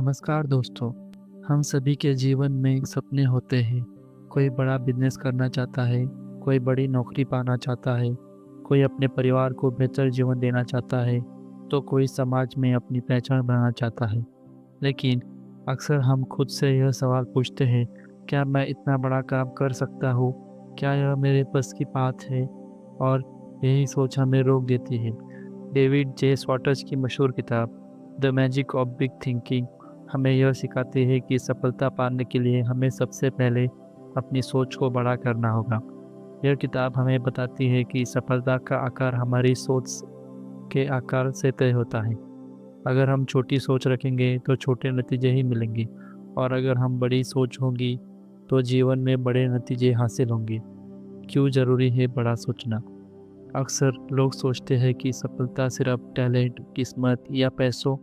नमस्कार दोस्तों। हम सभी के जीवन में सपने होते हैं। कोई बड़ा बिजनेस करना चाहता है, कोई बड़ी नौकरी पाना चाहता है, कोई अपने परिवार को बेहतर जीवन देना चाहता है, तो कोई समाज में अपनी पहचान बनाना चाहता है। लेकिन अक्सर हम खुद से यह सवाल पूछते हैं, क्या मैं इतना बड़ा काम कर सकता हूँ? क्या यह मेरे बस की बात है? और यही सोच हमें रोक देती है। डेविड जे स्वॉटर्स की मशहूर किताब the magic of big thinking हमें यह सिखाती है कि सफलता पाने के लिए हमें सबसे पहले अपनी सोच को बड़ा करना होगा। यह किताब हमें बताती है कि सफलता का आकार हमारी सोच के आकार से तय होता है। अगर हम छोटी सोच रखेंगे तो छोटे नतीजे ही मिलेंगे, और अगर हम बड़ी सोच होगी तो जीवन में बड़े नतीजे हासिल होंगे। क्यों ज़रूरी है बड़ा सोचना? अक्सर लोग सोचते हैं कि सफलता सिर्फ टैलेंट, किस्मत या पैसों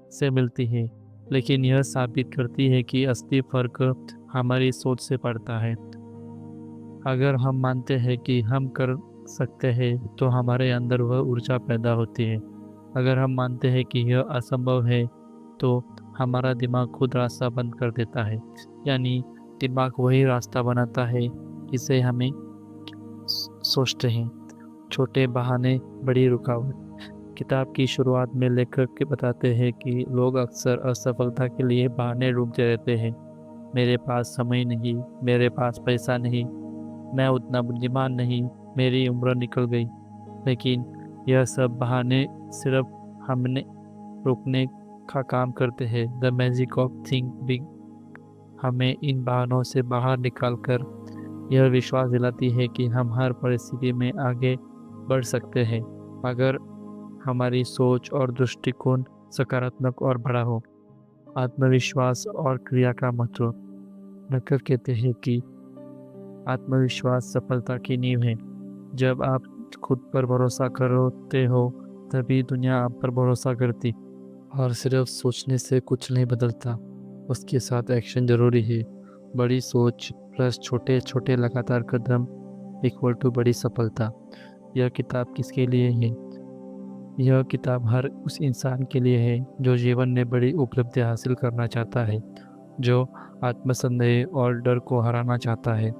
से मिलती है, लेकिन यह साबित करती है कि असली फर्क हमारी सोच से पड़ता है। अगर हम मानते हैं कि हम कर सकते हैं, तो हमारे अंदर वह ऊर्जा पैदा होती है। अगर हम मानते हैं कि यह असंभव है, तो हमारा दिमाग खुद रास्ता बंद कर देता है। यानी दिमाग वही रास्ता बनाता है जिसे हमें सोचते हैं। छोटे बहाने, बड़ी रुकावट। किताब की शुरुआत में लेखक के बताते हैं कि लोग अक्सर असफलता के लिए बहाने ढूंढते रहते हैं। मेरे पास समय नहीं, मेरे पास पैसा नहीं, मैं उतना बुद्धिमान नहीं, मेरी उम्र निकल गई। लेकिन यह सब बहाने सिर्फ हमने रोकने का काम करते हैं। The magic of think big हमें इन बहानों से बाहर निकालकर यह विश्वास दिलाती है कि हम हर परिस्थिति में आगे बढ़ सकते हैं, अगर हमारी सोच और दृष्टिकोण सकारात्मक और बड़ा हो। आत्मविश्वास और क्रिया का महत्व। लेखक कहते हैं कि आत्मविश्वास सफलता की नींव है। जब आप खुद पर भरोसा करते हो, तभी दुनिया आप पर भरोसा करती। और सिर्फ सोचने से कुछ नहीं बदलता, उसके साथ एक्शन जरूरी है। बड़ी सोच प्लस छोटे छोटे लगातार कदम इक्वल टू बड़ी सफलता। यह किताब किसके लिए है? यह किताब हर उस इंसान के लिए है जो जीवन में बड़ी उपलब्धियां हासिल करना चाहता है, जो आत्मसंदेह और डर को हराना चाहता है,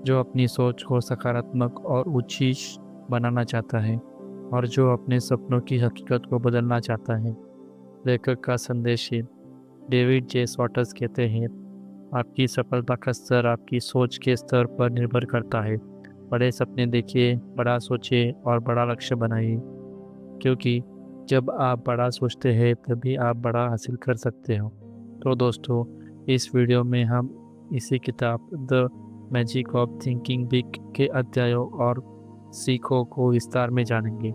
जो अपनी सोच को सकारात्मक और ऊंची बनाना चाहता है, और जो अपने सपनों की हकीकत को बदलना चाहता है। लेखक का संदेश है। डेविड जे स्वॉटर्स कहते हैं, आपकी सफलता का स्तर आपकी सोच के स्तर पर निर्भर करता है। बड़े सपने देखिए, बड़ा सोचिए और बड़ा लक्ष्य बनाइए, क्योंकि जब आप बड़ा सोचते हैं तभी आप बड़ा हासिल कर सकते हो। तो दोस्तों, इस वीडियो में हम इसी किताब the magic of thinking big के अध्यायों और सीखों को विस्तार में जानेंगे।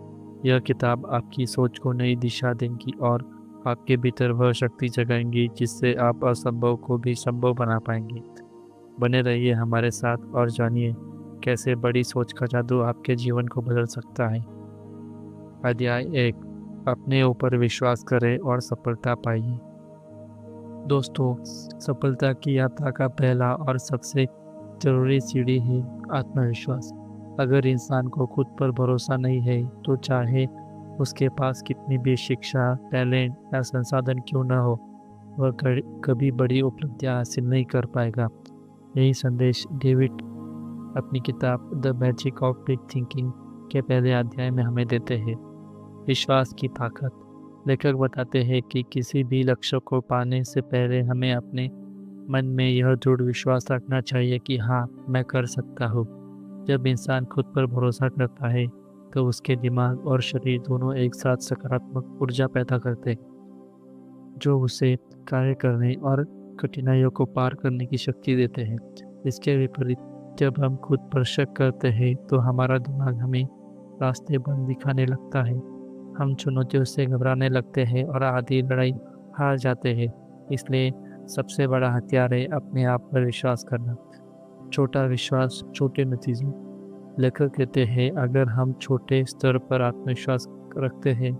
यह किताब आपकी सोच को नई दिशा देंगी और आपके भीतर वह शक्ति जगाएंगी जिससे आप असंभव को भी संभव बना पाएंगे। बने रहिए हमारे साथ और जानिए कैसे बड़ी सोच का जादू आपके जीवन को बदल सकता है। अध्याय 1। अपने ऊपर विश्वास करें और सफलता पाइए। दोस्तों, सफलता की यात्रा का पहला और सबसे जरूरी सीढ़ी है आत्मविश्वास। अगर इंसान को खुद पर भरोसा नहीं है, तो चाहे उसके पास कितनी भी शिक्षा, टैलेंट या संसाधन क्यों न हो, वह कभी बड़ी उपलब्धियां हासिल नहीं कर पाएगा। यही संदेश डेविड अपनी किताब the magic of big thinking के पहले अध्याय में हमें देते हैं। विश्वास की ताकत। लेखक बताते हैं कि किसी भी लक्ष्य को पाने से पहले हमें अपने मन में यह दृढ़ विश्वास रखना चाहिए कि हाँ, मैं कर सकता हूँ। जब इंसान खुद पर भरोसा करता है, तो उसके दिमाग और शरीर दोनों एक साथ सकारात्मक ऊर्जा पैदा करते हैं, जो उसे कार्य करने और कठिनाइयों को पार करने की शक्ति देते हैं। इसके विपरीत, जब हम खुद पर शक करते हैं, तो हमारा दिमाग हमें रास्ते बंद दिखाने लगता है। हम चुनौतियों से घबराने लगते हैं और आधी लड़ाई हार जाते हैं। इसलिए सबसे बड़ा हथियार है अपने आप पर विश्वास करना। छोटा विश्वास, छोटे नतीजे। लेखक कहते हैं, अगर हम छोटे स्तर पर आत्मविश्वास रखते हैं,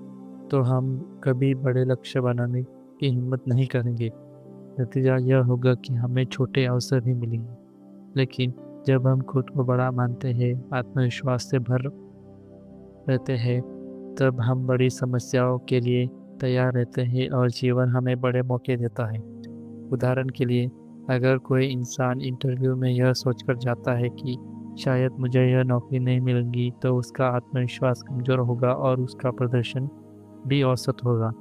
तो हम कभी बड़े लक्ष्य बनाने की हिम्मत नहीं करेंगे। नतीजा यह होगा कि हमें छोटे अवसर ही मिलेंगे। लेकिन जब हम खुद को बड़ा मानते हैं, आत्मविश्वास से भर रहते हैं, तब हम बड़ी समस्याओं के लिए तैयार रहते हैं और जीवन हमें बड़े मौके देता है। उदाहरण के लिए, अगर कोई इंसान इंटरव्यू में यह सोचकर जाता है कि शायद मुझे यह नौकरी नहीं मिलेगी, तो उसका आत्मविश्वास कमज़ोर होगा और उसका प्रदर्शन भी औसत होगा।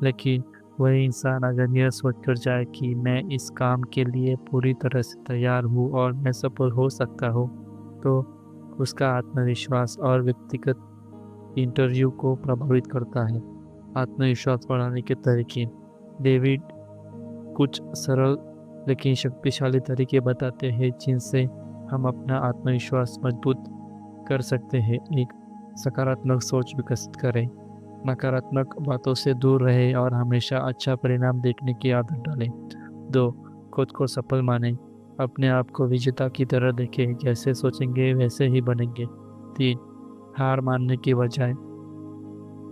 लेकिन वही इंसान अगर यह सोचकर जाए कि मैं इस काम के लिए पूरी तरह से तैयार हूँ और मैं सफल हो सकता हूँ, तो उसका आत्मविश्वास और व्यक्तिगत इंटरव्यू को प्रभावित करता है। आत्मविश्वास बढ़ाने के तरीके। डेविड कुछ सरल लेकिन शक्तिशाली तरीके बताते हैं जिनसे हम अपना आत्मविश्वास मजबूत कर सकते हैं। एक, सकारात्मक सोच विकसित करें। नकारात्मक बातों से दूर रहें और हमेशा अच्छा परिणाम देखने की आदत डालें। 2, खुद को सफल मानें। अपने आप को विजेता की तरह देखें, जैसे सोचेंगे वैसे ही बनेंगे। 3, हार मानने की बजाय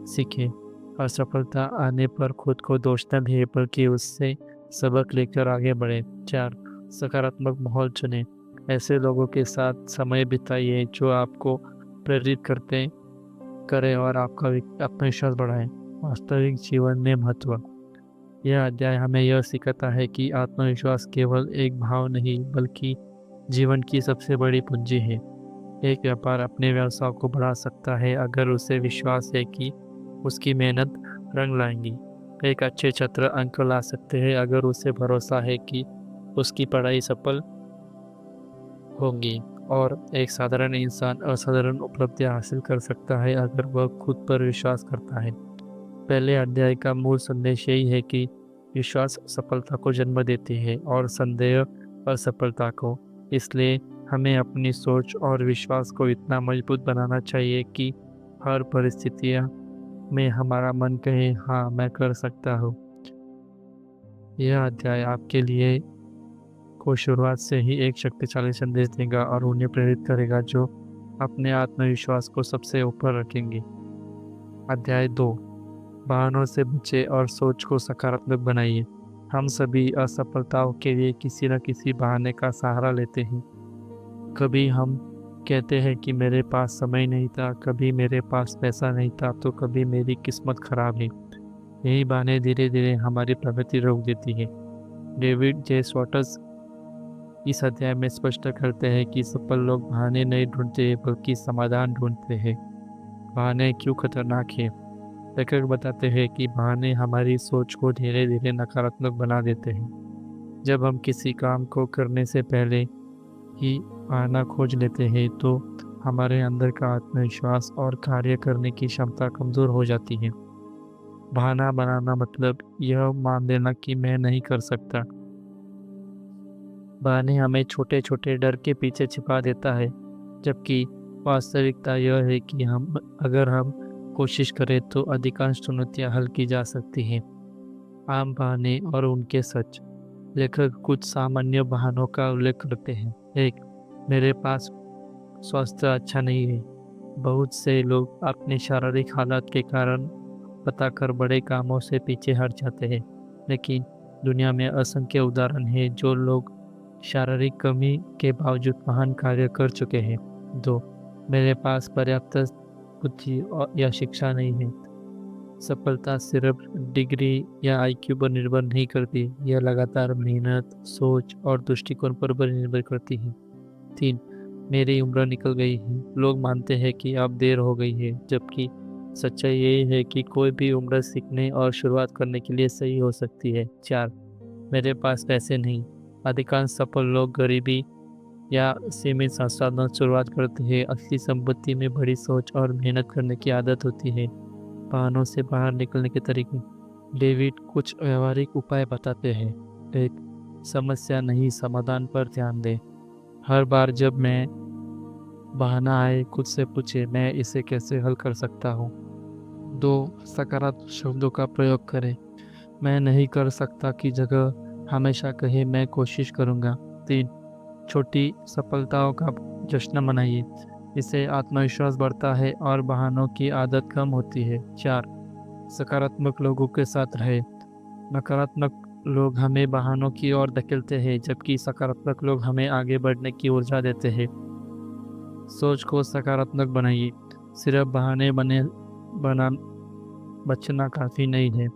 सीखें। असफलता आने पर खुद को दोष न दें, बल्कि उससे सबक लेकर आगे बढ़ें। 4, सकारात्मक माहौल चुनें। ऐसे लोगों के साथ समय बिताइए जो आपको प्रेरित करते करें और आपका आत्मविश्वास बढ़ाएं। वास्तविक जीवन में महत्व। यह अध्याय हमें यह सिखाता है कि आत्मविश्वास केवल एक भाव नहीं, बल्कि जीवन की सबसे बड़ी पूंजी है। एक व्यापार अपने व्यवसाय को बढ़ा सकता है अगर उसे विश्वास है कि उसकी मेहनत रंग लाएंगी। एक अच्छे छात्र अंक ला सकते हैं अगर उसे भरोसा है कि उसकी पढ़ाई सफल होंगी। और एक साधारण इंसान असाधारण उपलब्धियां हासिल कर सकता है अगर वह खुद पर विश्वास करता है। पहले अध्याय का मूल संदेश यही है कि विश्वास सफलता को जन्म देती है और संदेह असफलता को। इसलिए हमें अपनी सोच और विश्वास को इतना मजबूत बनाना चाहिए कि हर परिस्थितियां में हमारा मन कहे, हाँ मैं कर सकता हूँ। यह अध्याय आपके लिए को शुरुआत से ही एक शक्तिशाली संदेश देगा और उन्हें प्रेरित करेगा जो अपने आत्मविश्वास को सबसे ऊपर रखेंगे। अध्याय 2, बहानों से बचें और सोच को सकारात्मक बनाइए। हम सभी असफलताओं के लिए किसी न किसी बहाने का सहारा लेते हैं। कभी हम कहते हैं कि मेरे पास समय नहीं था, कभी मेरे पास पैसा नहीं था, तो कभी मेरी किस्मत खराब है। यही बहाने धीरे धीरे हमारी प्रगति रोक देती है। डेविड जे स्वॉटस इस अध्याय में स्पष्ट करते हैं कि सफल लोग बहाने नहीं ढूंढते बल्कि समाधान ढूंढते हैं। बहाने क्यों खतरनाक है? लेखक बताते हैं कि बहाने हमारी सोच को धीरे धीरे नकारात्मक बना देते हैं। जब हम किसी काम को करने से पहले ही बहाना खोज लेते हैं तो हमारे अंदर का आत्मविश्वास और कार्य करने की क्षमता कमज़ोर हो जाती है। बहाना बनाना मतलब यह मान लेना कि मैं नहीं कर सकता। बहाने हमें छोटे छोटे डर के पीछे छिपा देता है, जबकि वास्तविकता यह है कि अगर हम कोशिश करें तो अधिकांश चुनौतियां हल की जा सकती हैं। आम बहाने और उनके सच। लेखक कुछ सामान्य बहानों का उल्लेख करते हैं। 1, मेरे पास स्वास्थ्य अच्छा नहीं है। बहुत से लोग अपने शारीरिक हालात के कारण बताकर बड़े कामों से पीछे हट जाते हैं, लेकिन दुनिया में असंख्य उदाहरण हैं जो लोग शारीरिक कमी के बावजूद महान कार्य कर चुके हैं। 2, मेरे पास पर्याप्त बुद्धि या शिक्षा नहीं है। सफलता सिर्फ डिग्री या आईक्यू पर निर्भर नहीं करती, यह लगातार मेहनत, सोच और दृष्टिकोण पर भी निर्भर करती है। 3, मेरी उम्र निकल गई है। लोग मानते हैं कि अब देर हो गई है, जबकि सच्चाई यही है कि कोई भी उम्र सीखने और शुरुआत करने के लिए सही हो सकती है। 4, मेरे पास पैसे नहीं। अधिकांश सफल लोग गरीबी या सीमित संसाधनों से शुरुआत करते हैं। असली संपत्ति में बड़ी सोच और मेहनत करने की आदत होती है। बहानों से बाहर निकलने के तरीके। डेविड कुछ व्यवहारिक उपाय बताते हैं। 1, समस्या नहीं समाधान पर ध्यान दें। हर बार जब मैं बहाना आए खुद से पूछे, मैं इसे कैसे हल कर सकता हूँ। 2, सकारात्मक शब्दों का प्रयोग करें। मैं नहीं कर सकता की जगह हमेशा कहे मैं कोशिश करूँगा। 3, छोटी सफलताओं का जश्न मनाइए। इससे आत्मविश्वास बढ़ता है और बहानों की आदत कम होती है। 4, सकारात्मक लोगों के साथ रहे। नकारात्मक लोग हमें बहानों की ओर धकेलते हैं, जबकि सकारात्मक लोग हमें आगे बढ़ने की ऊर्जा देते हैं। सोच को सकारात्मक बनाइए। सिर्फ बहाने बना बचना काफ़ी नहीं है,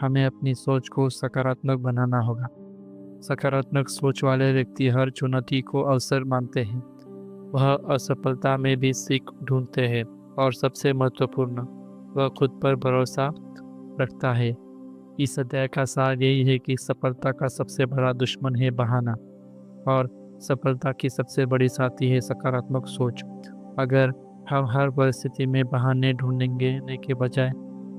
हमें अपनी सोच को सकारात्मक बनाना होगा। सकारात्मक सोच वाले व्यक्ति हर चुनौती को अवसर मानते हैं। वह असफलता में भी सीख ढूंढते हैं और सबसे महत्वपूर्ण, वह खुद पर भरोसा रखता है। इस अध्याय का सार यही है कि सफलता का सबसे बड़ा दुश्मन है बहाना और सफलता की सबसे बड़ी साथी है सकारात्मक सोच। अगर हम हर परिस्थिति में बहाने ढूंढने के बजाय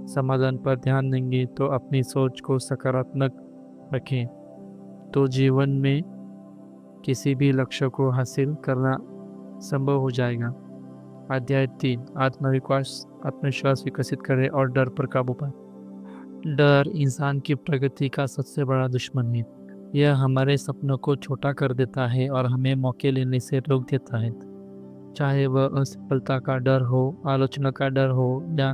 समाधान पर ध्यान देंगे तो अपनी सोच को सकारात्मक रखें, तो जीवन में किसी भी लक्ष्य को हासिल करना संभव हो जाएगा। अध्याय 3, आत्मविश्वास विकसित करें और डर पर काबू पाएं। डर इंसान की प्रगति का सबसे बड़ा दुश्मन है। यह हमारे सपनों को छोटा कर देता है और हमें मौके लेने से रोक देता है। चाहे वह असफलता का डर हो, आलोचना का डर हो या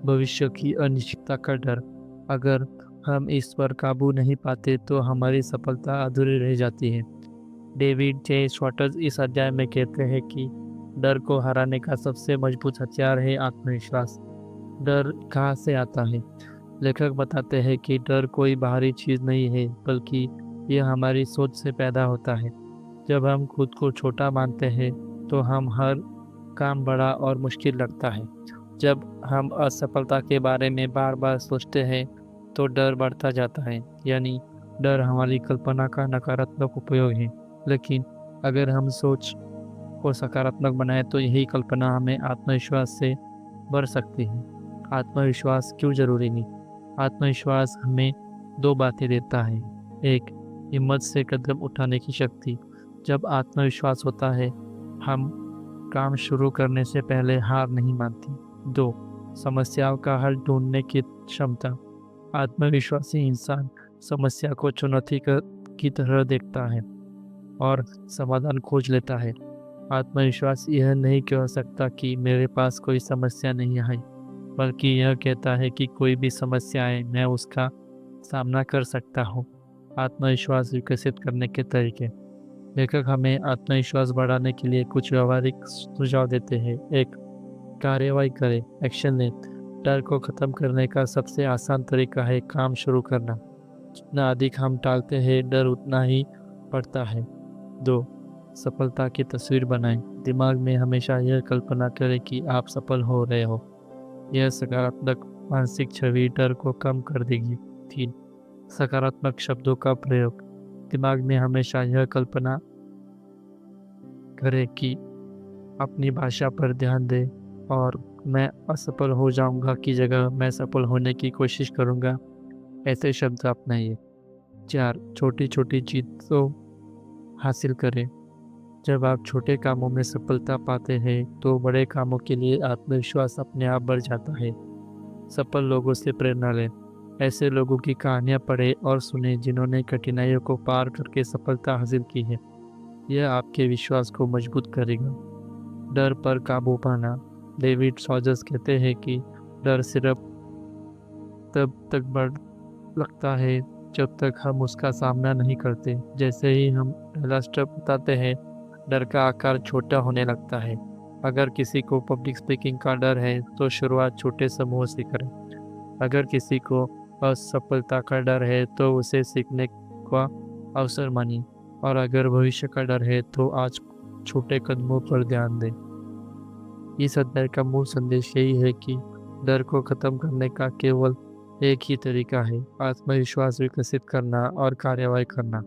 भविष्य की अनिश्चितता का डर। अगर हम इस पर काबू नहीं पाते तो हमारी सफलता अधूरी रह जाती है। डेविड जे श्वार्ट्ज इस अध्याय में कहते हैं कि डर को हराने का सबसे मजबूत हथियार है आत्मविश्वास। डर कहाँ से आता है? लेखक बताते हैं कि डर कोई बाहरी चीज़ नहीं है, बल्कि यह हमारी सोच से पैदा होता है। जब हम खुद को छोटा मानते हैं तो हम हर काम बड़ा और मुश्किल लगता है। जब हम असफलता के बारे में बार बार सोचते हैं तो डर बढ़ता जाता है, यानी डर हमारी कल्पना का नकारात्मक उपयोग है। लेकिन अगर हम सोच को सकारात्मक बनाए तो यही कल्पना हमें आत्मविश्वास से भर सकती है। आत्मविश्वास क्यों जरूरी है? आत्मविश्वास हमें दो बातें देता है। एक, हिम्मत से कदम उठाने की शक्ति। जब आत्मविश्वास होता है, हम काम शुरू करने से पहले हार नहीं मानती। दो, समस्याओं का हल ढूंढने की क्षमता। आत्मविश्वासी इंसान समस्या को चुनौती की तरह देखता है और समाधान खोज लेता है। आत्मविश्वास यह नहीं कह सकता कि मेरे पास कोई समस्या नहीं है, बल्कि यह कहता है कि कोई भी समस्या आए मैं उसका सामना कर सकता हूँ। आत्मविश्वास विकसित करने के तरीके। लेखक हमें आत्मविश्वास बढ़ाने के लिए कुछ व्यावहारिक सुझाव देते हैं। एक, कार्यवाही करें, एक्शन लें। डर को खत्म करने का सबसे आसान तरीका है काम शुरू करना। जितना अधिक हम टालते हैं, डर उतना ही बढ़ता है। दो, सफलता की तस्वीर बनाएं। दिमाग में हमेशा यह कल्पना करें कि आप सफल हो रहे हो। यह सकारात्मक मानसिक छवि डर को कम कर देगी। 3, सकारात्मक शब्दों का प्रयोग। दिमाग में हमेशा यह कल्पना करें कि अपनी भाषा पर ध्यान दें और मैं असफल हो जाऊंगा की जगह मैं सफल होने की कोशिश करूंगा, ऐसे शब्द अपनाइए। 4, छोटी छोटी चीज़ों हासिल करें। जब आप छोटे कामों में सफलता पाते हैं तो बड़े कामों के लिए आत्मविश्वास अपने आप बढ़ जाता है। सफल लोगों से प्रेरणा लें। ऐसे लोगों की कहानियाँ पढ़ें और सुनें जिन्होंने कठिनाइयों को पार करके सफलता हासिल की है। यह आपके विश्वास को मजबूत करेगा। डर पर काबू पाना। डेविड सॉजर्स कहते हैं कि डर सिर्फ तब तक बढ़ लगता है जब तक हम उसका सामना नहीं करते। जैसे ही हम पहला स्टेप उठाते हैं, डर का आकार छोटा होने लगता है। अगर किसी को पब्लिक स्पीकिंग का डर है तो शुरुआत छोटे समूह से करें। अगर किसी को असफलता का डर है तो उसे सीखने का अवसर मानिए, और अगर भविष्य का डर है तो आज छोटे कदमों पर ध्यान दें। इस अध्याय का मूल संदेश यही है कि डर को खत्म करने का केवल एक ही तरीका है, आत्मविश्वास विकसित करना और कार्यवाही करना।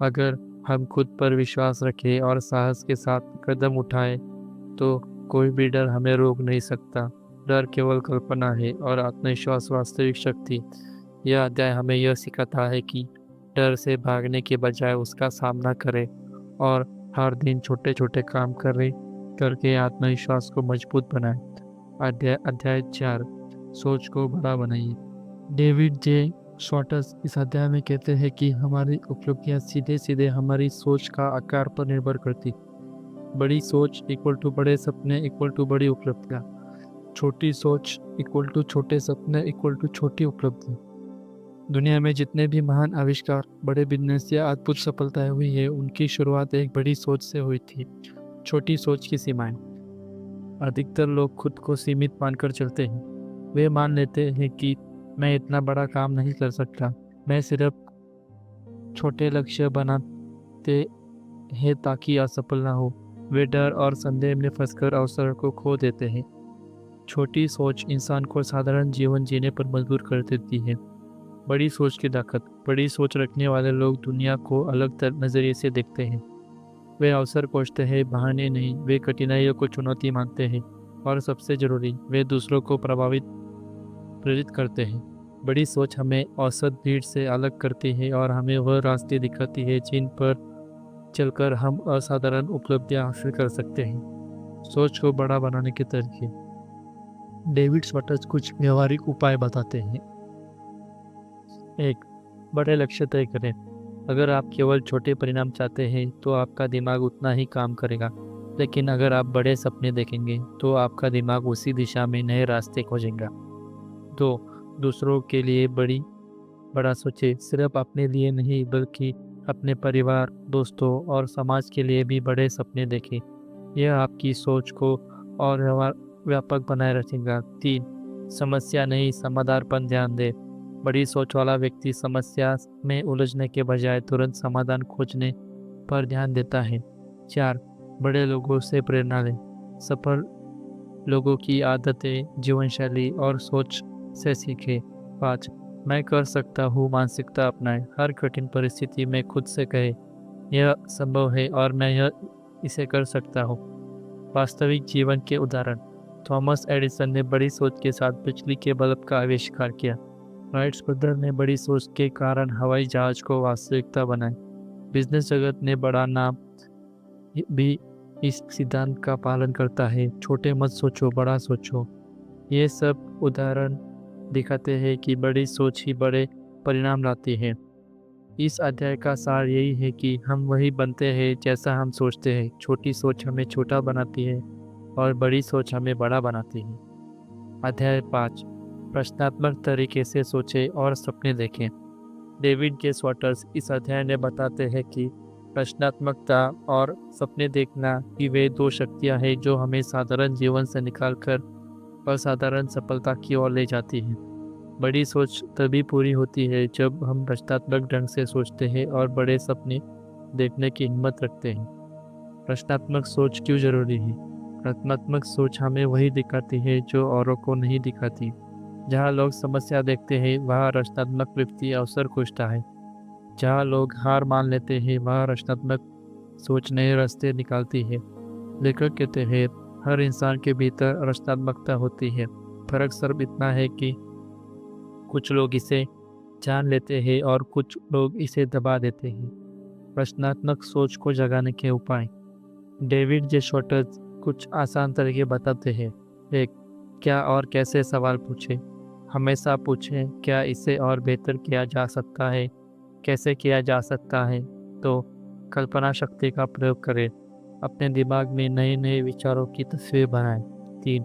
अगर हम खुद पर विश्वास रखें और साहस के साथ कदम उठाएं तो कोई भी डर हमें रोक नहीं सकता। डर केवल कल्पना है और आत्मविश्वास वास्तविक शक्ति। यह अध्याय हमें यह सिखाता है कि डर से भागने के बजाय उसका सामना करें और हर दिन छोटे छोटे काम करके आत्मविश्वास को मजबूत बनाएं। अध्याय 4, सोच को बड़ा बनाइए। डेविड जे श्वार्ट्ज इस अध्याय में कहते हैं कि हमारी उपलब्धियां सीधे सीधे हमारी सोच का आकार पर निर्भर करती। बड़ी सोच इक्वल टू बड़े सपने इक्वल टू बड़ी उपलब्धियां। छोटी सोच इक्वल टू छोटे सपने इक्वल टू छोटी उपलब्धि। दुनिया में जितने भी महान आविष्कार, बड़े बिजनेस या अद्भुत सफलताएं हुई है, उनकी शुरुआत एक बड़ी सोच से हुई थी। छोटी सोच की सीमाएं। अधिकतर लोग खुद को सीमित मानकर चलते हैं। वे मान लेते हैं कि मैं इतना बड़ा काम नहीं कर सकता, मैं सिर्फ छोटे लक्ष्य बनाते हैं ताकि असफल ना हो। वे डर और संदेह में फंसकर अवसर को खो देते हैं। छोटी सोच इंसान को साधारण जीवन जीने पर मजबूर कर देती है। बड़ी सोच की ताकत। बड़ी सोच रखने वाले लोग दुनिया को अलग नजरिए से देखते हैं। वे अवसर खोजते हैं, बहाने नहीं। वे कठिनाइयों को चुनौती मानते हैं और सबसे जरूरी, वे दूसरों को प्रेरित करते हैं। बड़ी सोच हमें औसत भीड़ से अलग करती है और हमें वह रास्ते दिखाती है जिन पर चलकर हम असाधारण उपलब्धियां हासिल कर सकते हैं। सोच को बड़ा बनाने के तरीके। डेविड स्वटर्स कुछ व्यवहारिक उपाय बताते हैं। 1. बड़े लक्ष्य तय करें। अगर आप केवल छोटे परिणाम चाहते हैं तो आपका दिमाग उतना ही काम करेगा, लेकिन अगर आप बड़े सपने देखेंगे तो आपका दिमाग उसी दिशा में नए रास्ते खोजेगा। 2. दूसरों के लिए बड़ा सोचे। सिर्फ अपने लिए नहीं बल्कि अपने परिवार, दोस्तों और समाज के लिए भी बड़े सपने देखें। यह आपकी सोच को और व्यापक बनाए रखेगा। 3. समस्या नहीं, समाधान पर ध्यान दें। बड़ी सोच वाला व्यक्ति समस्या में उलझने के बजाय तुरंत समाधान खोजने पर ध्यान देता है। 4. बड़े लोगों से प्रेरणा लें। सफल लोगों की आदतें, जीवन शैली और सोच से सीखें। 5. मैं कर सकता हूँ मानसिकता अपनाएं। हर कठिन परिस्थिति में खुद से कहे, यह संभव है और मैं इसे कर सकता हूँ। वास्तविक जीवन के उदाहरण। थॉमस एडिसन ने बड़ी सोच के साथ बिजली के बल्ब का आविष्कार किया। राइट्स ब्रदर ने बड़ी सोच के कारण हवाई जहाज को वास्तविकता बनाई। बिजनेस जगत ने बड़ा नाम भी इस सिद्धांत का पालन करता है। छोटे मत सोचो, बड़ा सोचो। ये सब उदाहरण दिखाते हैं कि बड़ी सोच ही बड़े परिणाम लाती है। इस अध्याय का सार यही है कि हम वही बनते हैं जैसा हम सोचते हैं। छोटी सोच हमें छोटा बनाती है और बड़ी सोच हमें बड़ा बनाती है। अध्याय 5, प्रश्नात्मक तरीके से सोचें और सपने देखें। डेविड जे स्वटर्स इस अध्याय में बताते हैं कि प्रश्नात्मकता और सपने देखना की वे दो शक्तियां हैं जो हमें साधारण जीवन से निकालकर असाधारण सफलता की ओर ले जाती है। बड़ी सोच तभी पूरी होती है जब हम रचनात्मक ढंग से सोचते हैं और बड़े सपने देखने की हिम्मत रखते हैं। रचनात्मक सोच क्यों जरूरी है? रचनात्मक सोच हमें वही दिखाती है जो औरों को नहीं दिखाती। जहाँ लोग समस्या देखते हैं वहाँ रचनात्मक व्यक्ति अवसर खोजता है। जहाँ लोग हार मान लेते हैं वहाँ रचनात्मक सोच नए रास्ते निकालती है। लेखक कहते हैं, हर इंसान के भीतर रचनात्मकता होती है। फर्क सिर्फ इतना है कि कुछ लोग इसे जान लेते हैं और कुछ लोग इसे दबा देते हैं। रचनात्मक सोच को जगाने के उपाय। डेविड जे शॉर्टर्स कुछ आसान तरीके बताते हैं। 1. क्या और कैसे सवाल पूछें। हमेशा पूछें, क्या इसे और बेहतर किया जा सकता है, कैसे किया जा सकता है। तो कल्पना शक्ति का प्रयोग करें। अपने दिमाग में नए नए विचारों की तस्वीर बनाएं। 3.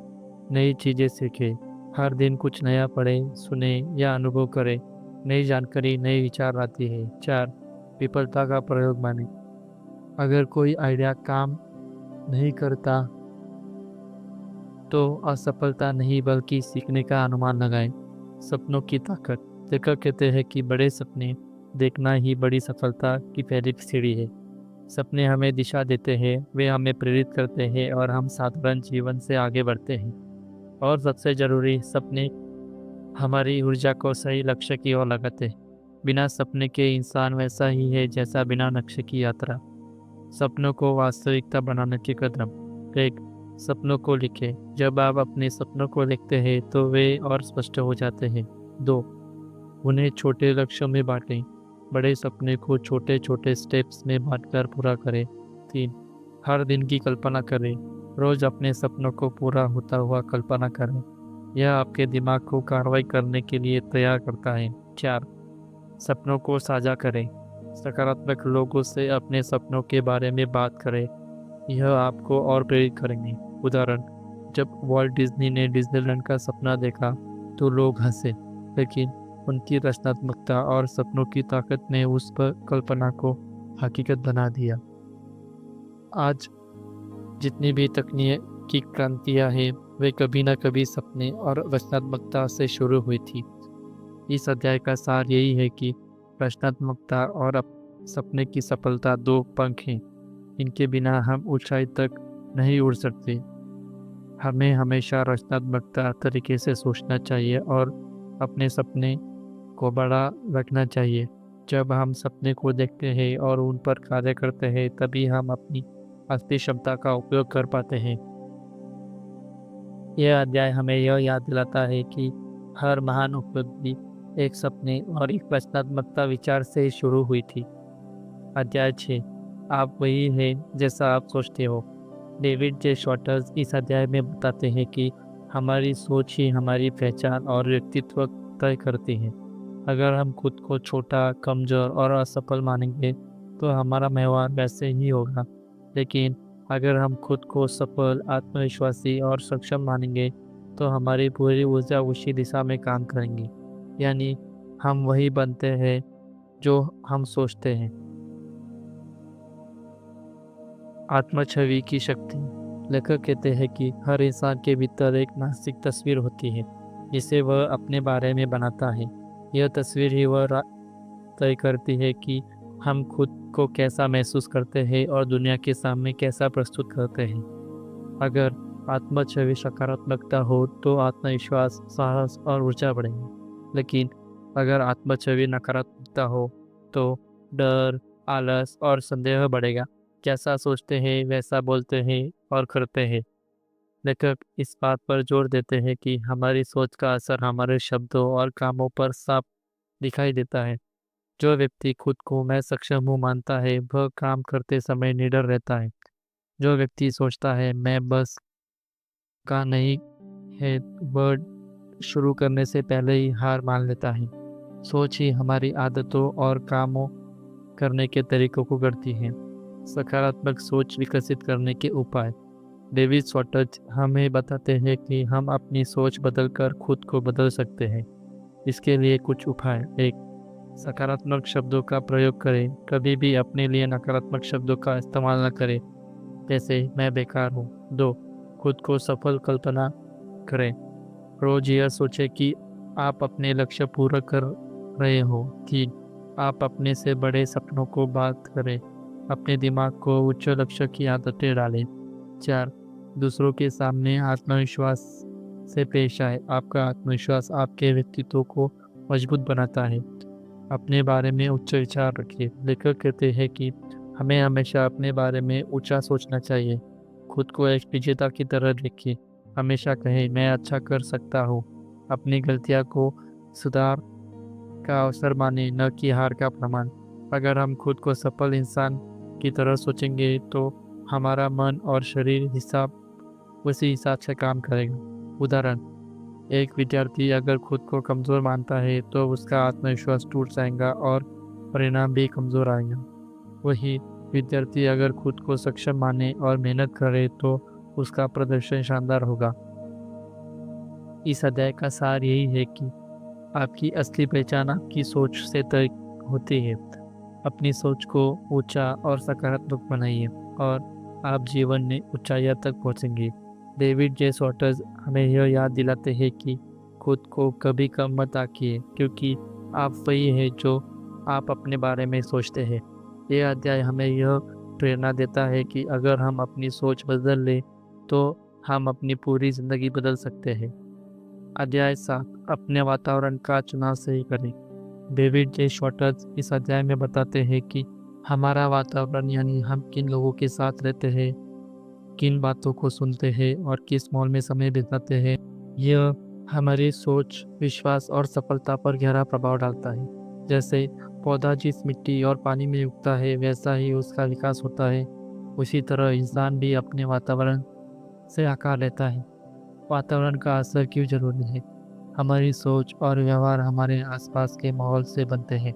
नई चीज़ें सीखें। हर दिन कुछ नया पढ़ें, सुने या अनुभव करें। नई जानकारी नए विचार आती है। 4. विफलता का प्रयोग मानें। अगर कोई आइडिया काम नहीं करता तो असफलता नहीं बल्कि सीखने का अनुमान लगाएं। सपनों की ताकत। लेखक कहते हैं कि बड़े सपने देखना ही बड़ी सफलता की पहली सीढ़ी है। सपने हमें दिशा देते हैं, वे हमें प्रेरित करते हैं और हम साधारण जीवन से आगे बढ़ते हैं। और सबसे जरूरी, सपने हमारी ऊर्जा को सही लक्ष्य की ओर लगाते हैं। बिना सपने के इंसान वैसा ही है जैसा बिना लक्ष्य की यात्रा। सपनों को वास्तविकता बनाने के कदम। 1. सपनों को लिखें। जब आप अपने सपनों को लिखते हैं तो वे और स्पष्ट हो जाते हैं। 2. उन्हें छोटे लक्ष्यों में बांटें। बड़े सपने को छोटे छोटे स्टेप्स में बांटकर पूरा करें। 3. हर दिन की कल्पना करें। रोज अपने सपनों को पूरा होता हुआ कल्पना करें। यह आपके दिमाग को कार्रवाई करने के लिए तैयार करता है। 4. सपनों को साझा करें। सकारात्मक लोगों से अपने सपनों के बारे में बात करें। यह आपको और प्रेरित करेंगे। उदाहरण, जब वॉल्ट डिज्नी ने डिज्नीलैंड का सपना देखा तो लोग हंसे, लेकिन उनकी रचनात्मकता और सपनों की ताकत ने उस पर कल्पना को हकीकत बना दिया। आज जितनी भी तकनीकी क्रांतियां हैं वे कभी न कभी सपने और रचनात्मकता से शुरू हुई थी। इस अध्याय का सार यही है कि रचनात्मकता और सपने की सफलता दो पंख हैं। इनके बिना हम ऊंचाई तक नहीं उड़ सकते। हमें हमेशा रचनात्मकता तरीके से सोचना चाहिए और अपने सपने को बड़ा रखना चाहिए। जब हम सपने को देखते हैं और उन पर कार्य करते हैं, तभी हम अपनी असली क्षमता का उपयोग कर पाते हैं। यह अध्याय हमें यह याद दिलाता है कि हर महान उपलब्धि एक सपने और एक रचनात्मकता विचार से शुरू हुई थी। अध्याय 6, आप वही हैं जैसा आप सोचते हो। डेविड जे शॉर्टर्स इस अध्याय में बताते हैं कि हमारी सोच ही हमारी पहचान और व्यक्तित्व तय करती है। अगर हम खुद को छोटा, कमजोर और असफल मानेंगे, तो हमारा व्यवहार वैसे ही होगा। लेकिन अगर हम खुद को सफल, आत्मविश्वासी और सक्षम मानेंगे, तो हमारी पूरी ऊर्जा उसी दिशा में काम करेंगी। यानी हम वही बनते हैं जो हम सोचते हैं। आत्म छवि की शक्ति। लेखक कहते हैं कि हर इंसान के भीतर एक मानसिक तस्वीर होती है, जिसे वह अपने बारे में बनाता है। यह तस्वीर ही वह तय करती है कि हम खुद को कैसा महसूस करते हैं और दुनिया के सामने कैसा प्रस्तुत करते हैं। अगर आत्म छवि सकारात्मकता हो तो आत्मविश्वास, साहस और ऊर्जा बढ़ेंगे। लेकिन अगर आत्म छवि नकारात्मकता हो तो डर, आलस और संदेह बढ़ेगा। जैसा सोचते हैं वैसा बोलते हैं और करते हैं। लेखक इस बात पर जोर देते हैं कि हमारी सोच का असर हमारे शब्दों और कामों पर साफ दिखाई देता है। जो व्यक्ति खुद को मैं सक्षम हूँ मानता है, वह काम करते समय निडर रहता है। जो व्यक्ति सोचता है मैं बस का नहीं है, वह शुरू करने से पहले ही हार मान लेता है। सोच ही हमारी आदतों और कामों करने के तरीकों को करती है। सकारात्मक सोच विकसित करने के उपाय। डेविड शॉर्टर्स हमें बताते हैं कि हम अपनी सोच बदलकर खुद को बदल सकते हैं। इसके लिए कुछ उपाय। 1, सकारात्मक शब्दों का प्रयोग करें। कभी भी अपने लिए नकारात्मक शब्दों का इस्तेमाल न करें, जैसे मैं बेकार हूँ। 2, खुद को सफल कल्पना करें। रोज यह सोचें कि आप अपने लक्ष्य पूरा कर रहे हो। 3, आप अपने से बड़े सपनों को बात करें। अपने दिमाग को उच्च लक्ष्य की आदतें डालें। 4, दूसरों के सामने आत्मविश्वास से पेश आए। आपका आत्मविश्वास आपके व्यक्तित्व को मजबूत बनाता है। अपने बारे में उच्च विचार रखिए। लेखक कहते हैं कि हमें हमेशा अपने बारे में ऊंचा सोचना चाहिए। खुद को एक विजेता की तरह देखिए। हमेशा कहें मैं अच्छा कर सकता हूँ। अपनी गलतियाँ को सुधार का अवसर माने, न कि हार का प्रमाण। अगर हम खुद को सफल इंसान की तरह सोचेंगे तो हमारा मन और शरीर उसी हिसाब से काम करेगा। उदाहरण, एक विद्यार्थी अगर खुद को कमज़ोर मानता है तो उसका आत्मविश्वास टूट जाएगा और परिणाम भी कमज़ोर आएगा। वही विद्यार्थी अगर खुद को सक्षम माने और मेहनत करे तो उसका प्रदर्शन शानदार होगा। इस अध्याय का सार यही है कि आपकी असली पहचान आपकी सोच से तय होती है। अपनी सोच को ऊंचा और सकारात्मक बनाइए और आप जीवन में ऊंचाइयों तक पहुंचेंगे। डेविड जे शॉर्टर्स हमें यह याद दिलाते हैं कि खुद को कभी कम मत आंकिए, क्योंकि आप वही है जो आप अपने बारे में सोचते हैं। यह अध्याय हमें यह प्रेरणा देता है कि अगर हम अपनी सोच बदल लें तो हम अपनी पूरी जिंदगी बदल सकते हैं। अध्याय 7, अपने वातावरण का चुनाव सही करें। डेविड जे शॉर्टर्स इस अध्याय में बताते हैं कि हमारा वातावरण यानी हम किन लोगों के साथ रहते हैं, किन बातों को सुनते हैं और किस माहौल में समय बिताते हैं, यह हमारी सोच, विश्वास और सफलता पर गहरा प्रभाव डालता है। जैसे पौधा जिस मिट्टी और पानी में उगता है, वैसा ही उसका विकास होता है। उसी तरह इंसान भी अपने वातावरण से आकार लेता है। वातावरण का असर क्यों जरूरी है? हमारी सोच और व्यवहार हमारे आसपास के माहौल से बनते हैं।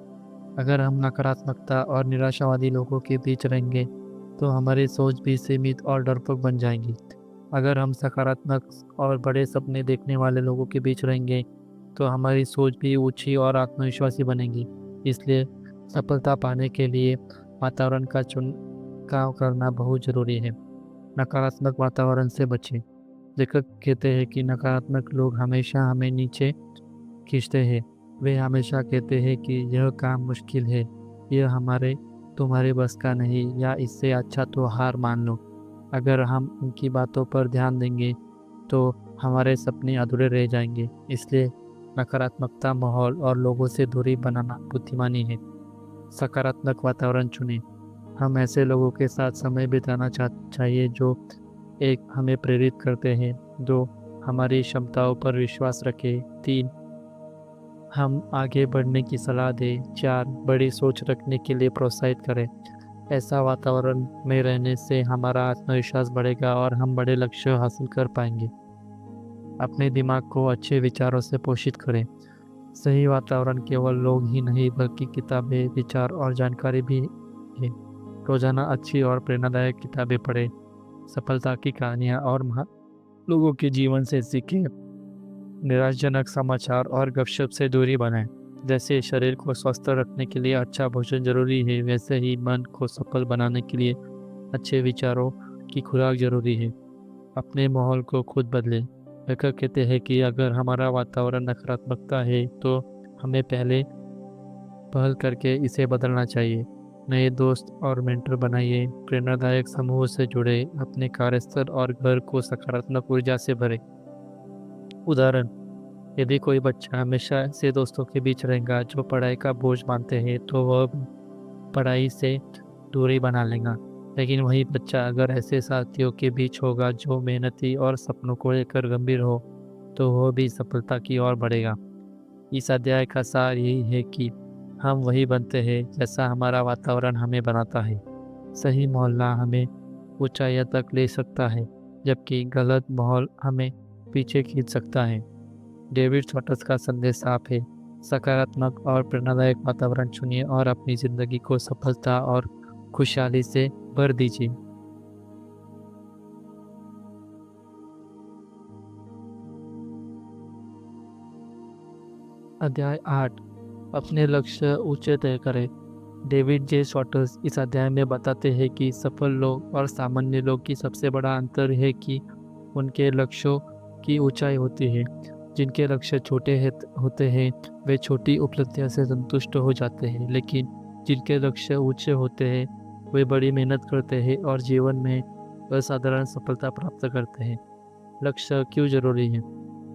अगर हम नकारात्मकता और निराशावादी लोगों के बीच रहेंगे तो हमारी सोच भी सीमित और डरपोक बन जाएगी। अगर हम सकारात्मक और बड़े सपने देखने वाले लोगों के बीच रहेंगे तो हमारी सोच भी ऊंची और आत्मविश्वासी बनेगी। इसलिए सफलता पाने के लिए वातावरण का चुनाव करना बहुत जरूरी है। नकारात्मक वातावरण से बचें। लेखक कहते हैं कि नकारात्मक लोग हमेशा हमें नीचे खींचते हैं। वे हमेशा कहते हैं कि यह काम मुश्किल है, यह तुम्हारे बस का नहीं, या इससे अच्छा तो हार मान लो। अगर हम उनकी बातों पर ध्यान देंगे तो हमारे सपने अधूरे रह जाएंगे। इसलिए नकारात्मकता, माहौल और लोगों से दूरी बनाना बुद्धिमानी है। सकारात्मक वातावरण चुनें। हम ऐसे लोगों के साथ समय बिताना चाहिए जो एक हमें प्रेरित करते हैं, दो हमारी क्षमताओं पर विश्वास रखें, तीन हम आगे बढ़ने की सलाह दें, चार बड़ी सोच रखने के लिए प्रोत्साहित करें। ऐसा वातावरण में रहने से हमारा आत्मविश्वास बढ़ेगा और हम बड़े लक्ष्य हासिल कर पाएंगे। अपने दिमाग को अच्छे विचारों से पोषित करें। सही वातावरण केवल लोग ही नहीं बल्कि किताबें, विचार और जानकारी भी है। रोजाना अच्छी और प्रेरणादायक किताबें पढ़ें, सफलता की कहानियाँ और महान लोगों के जीवन से सीखें। निराशाजनक समाचार और गपशप से दूरी बनाएं। जैसे शरीर को स्वस्थ रखने के लिए अच्छा भोजन जरूरी है, वैसे ही मन को सफल बनाने के लिए अच्छे विचारों की खुराक जरूरी है। अपने माहौल को खुद बदलें। लेखक कहते हैं कि अगर हमारा वातावरण नकारात्मकता है तो हमें पहले पहल करके इसे बदलना चाहिए। नए दोस्त और मेंटर बनाइए, प्रेरणादायक समूह से जुड़े, अपने कार्यस्थल और घर को सकारात्मक ऊर्जा से भरें। उदाहरण, यदि कोई बच्चा हमेशा ऐसे दोस्तों के बीच रहेगा जो पढ़ाई का बोझ मानते हैं तो वह पढ़ाई से दूरी बना लेगा। लेकिन वही बच्चा अगर ऐसे साथियों के बीच होगा जो मेहनती और सपनों को लेकर गंभीर हो तो वह भी सफलता की ओर बढ़ेगा। इस अध्याय का सार यही है कि हम वही बनते हैं जैसा हमारा वातावरण हमें बनाता है। सही मोहल्ला हमें ऊंचाइयों तक ले सकता है, जबकि गलत माहौल हमें पीछे खींच सकता है। डेविड शॉर्ट्स का संदेश साफ है, सकारात्मक और प्रेरणादायक वातावरण चुनिए और अपनी जिंदगी को सफलता और खुशहाली से भर दीजिए। अध्याय 8, अपने लक्ष्य ऊंचे तय करें। डेविड जे शॉर्ट्स इस अध्याय में बताते हैं कि सफल लोग और सामान्य लोग की सबसे बड़ा अंतर है कि उनके लक्ष्यों की ऊंचाई होती है। जिनके लक्ष्य छोटे होते हैं वे छोटी उपलब्धियों से संतुष्ट हो जाते हैं, लेकिन जिनके लक्ष्य ऊंचे होते हैं वे बड़ी मेहनत करते हैं और जीवन में असाधारण सफलता प्राप्त करते हैं। लक्ष्य क्यों जरूरी है?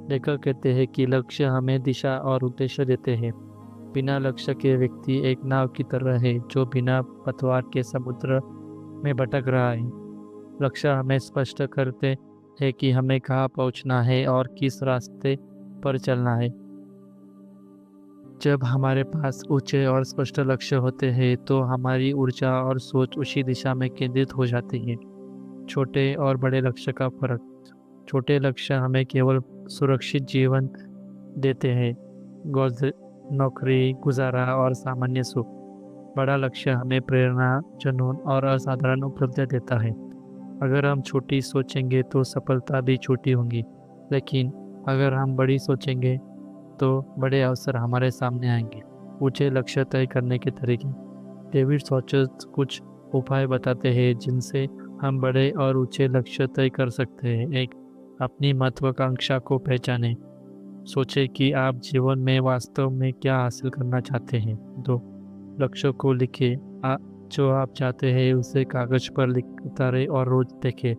लेखक कहते हैं कि लक्ष्य हमें दिशा और उद्देश्य देते हैं। बिना लक्ष्य के व्यक्ति एक नाव की तरह है जो बिना पतवार के समुद्र में भटक रहा है। लक्ष्य हमें स्पष्ट करते हैं कि हमें कहाँ पहुँचना है और किस रास्ते पर चलना है। जब हमारे पास ऊंचे और स्पष्ट लक्ष्य होते हैं तो हमारी ऊर्जा और सोच उसी दिशा में केंद्रित हो जाती है। छोटे और बड़े लक्ष्य का फर्क। छोटे लक्ष्य हमें केवल सुरक्षित जीवन देते हैं, नौकरी, गुजारा और सामान्य सुख। बड़ा लक्ष्य हमें प्रेरणा, जुनून और असाधारण उपलब्धियां देता है। अगर हम छोटी सोचेंगे तो सफलता भी छोटी होंगी, लेकिन अगर हम बड़ी सोचेंगे तो बड़े अवसर हमारे सामने आएंगे। ऊंचे लक्ष्य तय करने के तरीके। डेविड सॉचर्स कुछ उपाय बताते हैं जिनसे हम बड़े और ऊंचे लक्ष्य तय कर सकते हैं। एक, अपनी महत्वाकांक्षा को पहचानें। सोचें कि आप जीवन में वास्तव में क्या हासिल करना चाहते हैं। दो, लक्ष्यों को लिखें। जो आप चाहते हैं उसे कागज पर लिख उतारें और रोज देखें।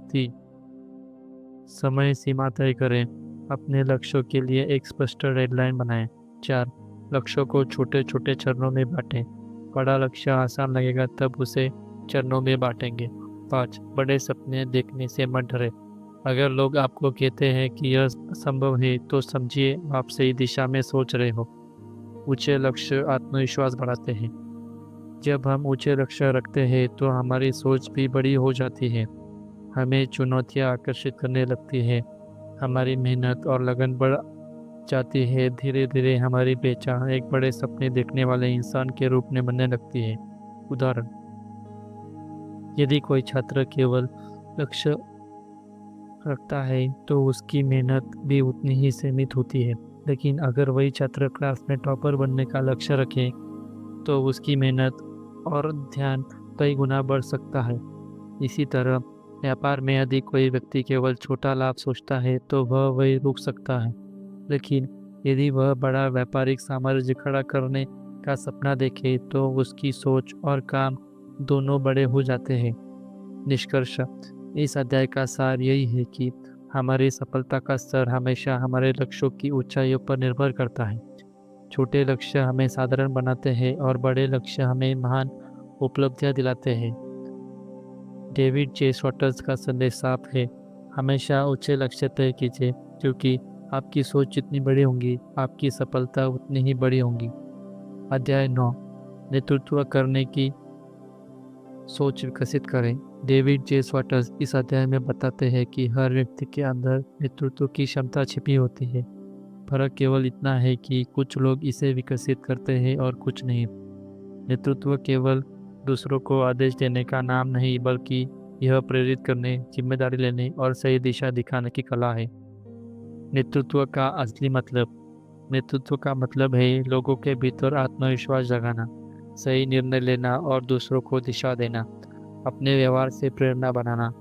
तीन, समय सीमा तय करें। अपने लक्ष्यों के लिए एक स्पष्ट डेडलाइन बनाएं। चार, लक्ष्यों को छोटे छोटे चरणों में बांटें। बड़ा लक्ष्य आसान लगेगा तब उसे चरणों में बांटेंगे। पाँच, बड़े सपने देखने से मत डरें। अगर लोग आपको कहते हैं कि यह असंभव है तो समझिए आप सही दिशा में सोच रहे हो। ऊंचे लक्ष्य आत्मविश्वास बढ़ाते हैं। जब हम ऊंचे लक्ष्य रखते हैं तो हमारी सोच भी बड़ी हो जाती है। हमें चुनौतियां आकर्षित करने लगती है, हमारी मेहनत और लगन बढ़ जाती है। धीरे धीरे हमारी पहचान एक बड़े सपने देखने वाले इंसान के रूप में बनने लगती है। उदाहरण, यदि कोई छात्र केवल लक्ष्य रखता है तो उसकी मेहनत भी उतनी ही सीमित होती है। लेकिन अगर वही छात्र क्लास में टॉपर बनने का लक्ष्य रखे तो उसकी मेहनत और ध्यान कई गुना बढ़ सकता है। इसी तरह व्यापार में यदि कोई व्यक्ति केवल छोटा लाभ सोचता है तो वह वही रुक सकता है, लेकिन यदि वह बड़ा व्यापारिक साम्राज्य खड़ा करने का सपना देखे तो उसकी सोच और काम दोनों बड़े हो जाते हैं। निष्कर्ष, इस अध्याय का सार यही है कि हमारी सफलता का स्तर हमेशा हमारे लक्ष्यों की ऊंचाइयों पर निर्भर करता है। छोटे लक्ष्य हमें साधारण बनाते हैं और बड़े लक्ष्य हमें महान उपलब्धियां दिलाते हैं। डेविड जे शॉर्टर्स का संदेश साफ है, हमेशा ऊंचे लक्ष्य तय कीजिए, क्योंकि आपकी सोच जितनी बड़ी होगी आपकी सफलता उतनी ही बड़ी होगी। अध्याय 9, नेतृत्व करने की सोच विकसित करें। डेविड जे शॉर्टर्स इस अध्याय में बताते हैं कि हर व्यक्ति के अंदर नेतृत्व की क्षमता छिपी होती है। फर्क केवल इतना है कि कुछ लोग इसे विकसित करते हैं और कुछ नहीं। नेतृत्व केवल दूसरों को आदेश देने का नाम नहीं, बल्कि यह प्रेरित करने, जिम्मेदारी लेने और सही दिशा दिखाने की कला है। नेतृत्व का असली मतलब, नेतृत्व का मतलब है लोगों के भीतर आत्मविश्वास जगाना, सही निर्णय लेना और दूसरों को दिशा देना, अपने व्यवहार से प्रेरणा बनाना।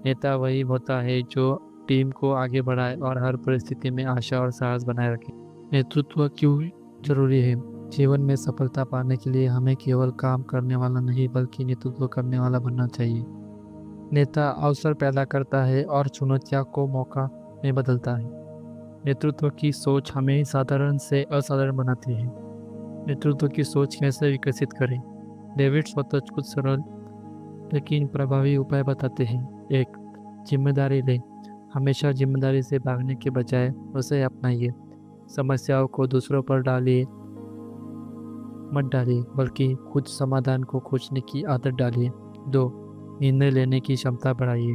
नेता वही होता है जो टीम को आगे बढ़ाए और हर परिस्थिति में आशा और साहस बनाए रखे। नेतृत्व क्यों जरूरी है? जीवन में सफलता पाने के लिए हमें केवल काम करने वाला नहीं बल्कि नेतृत्व करने वाला बनना चाहिए। नेता अवसर पैदा करता है और चुनौतियों को मौका में बदलता है। नेतृत्व की सोच हमें साधारण से असाधारण बनाती है। नेतृत्व की सोच कैसे विकसित करें? डेविड स्वतः कुछ सरल लेकिन प्रभावी उपाय बताते हैं। 1. जिम्मेदारी लें। हमेशा जिम्मेदारी से भागने के बजाय उसे अपनाइए। समस्याओं को दूसरों पर मत डालिए, बल्कि खुद समाधान को खोजने की आदत डालिए। 2. निर्णय लेने की क्षमता बढ़ाइए।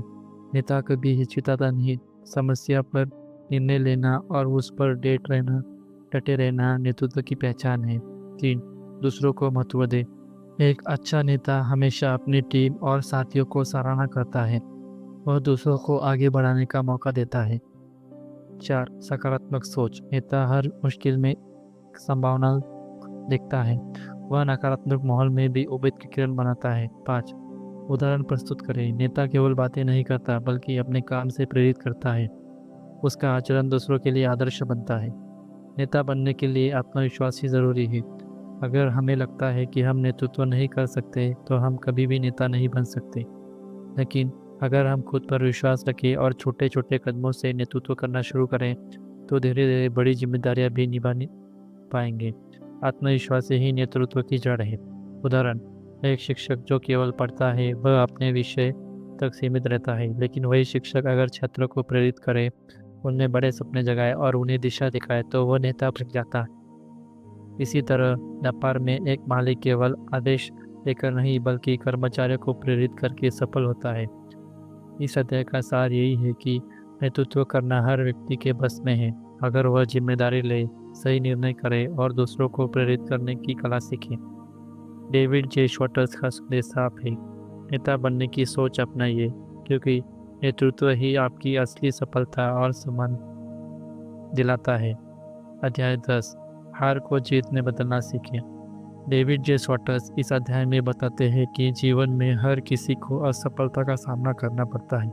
नेता कभी हिचकिचाता नहीं। समस्या पर निर्णय लेना और उस पर डटे रहना नेतृत्व की पहचान है। 3. दूसरों को महत्व दें। एक अच्छा नेता हमेशा अपनी टीम और साथियों को सराहना करता है। वह दूसरों को आगे बढ़ाने का मौका देता है। 4. सकारात्मक सोच। नेता हर मुश्किल में संभावना देखता है। वह नकारात्मक माहौल में भी उम्मीद की किरण बनाता है। 5. उदाहरण प्रस्तुत करें। नेता केवल बातें नहीं करता बल्कि अपने काम से प्रेरित करता है। उसका आचरण दूसरों के लिए आदर्श बनता है। नेता बनने के लिए आत्मविश्वास ही जरूरी है। अगर हमें लगता है कि हम नेतृत्व नहीं कर सकते तो हम कभी भी नेता नहीं बन सकते। लेकिन अगर हम खुद पर विश्वास रखें और छोटे छोटे कदमों से नेतृत्व करना शुरू करें तो धीरे धीरे बड़ी जिम्मेदारियां भी निभा पाएंगे। आत्मविश्वास ही नेतृत्व की जड़ है। उदाहरण, एक शिक्षक जो केवल पढ़ता है वह अपने विषय तक सीमित रहता है, लेकिन वही शिक्षक अगर छात्रों को प्रेरित करे, उनमें बड़े सपने जगाए और उन्हें दिशा दिखाए तो वह नेता बन जाता है। इसी तरह व्यापार में एक मालिक केवल आदेश देकर नहीं बल्कि कर्मचारियों को प्रेरित करके सफल होता है। इस अध्याय का सार यही है कि नेतृत्व करना हर व्यक्ति के बस में है, अगर वह जिम्मेदारी ले, सही निर्णय करे और दूसरों को प्रेरित करने की कला सीखे। डेविड जे शॉर्टर्स का संदेश साफ है, नेता बनने की सोच अपनाइए, क्योंकि नेतृत्व ही आपकी असली सफलता और सम्मान दिलाता है। अध्याय 10, हार को जीत में बदलना सीखें। डेविड जे शॉर्टर्स इस अध्याय में बताते हैं कि जीवन में हर किसी को असफलता का सामना करना पड़ता है,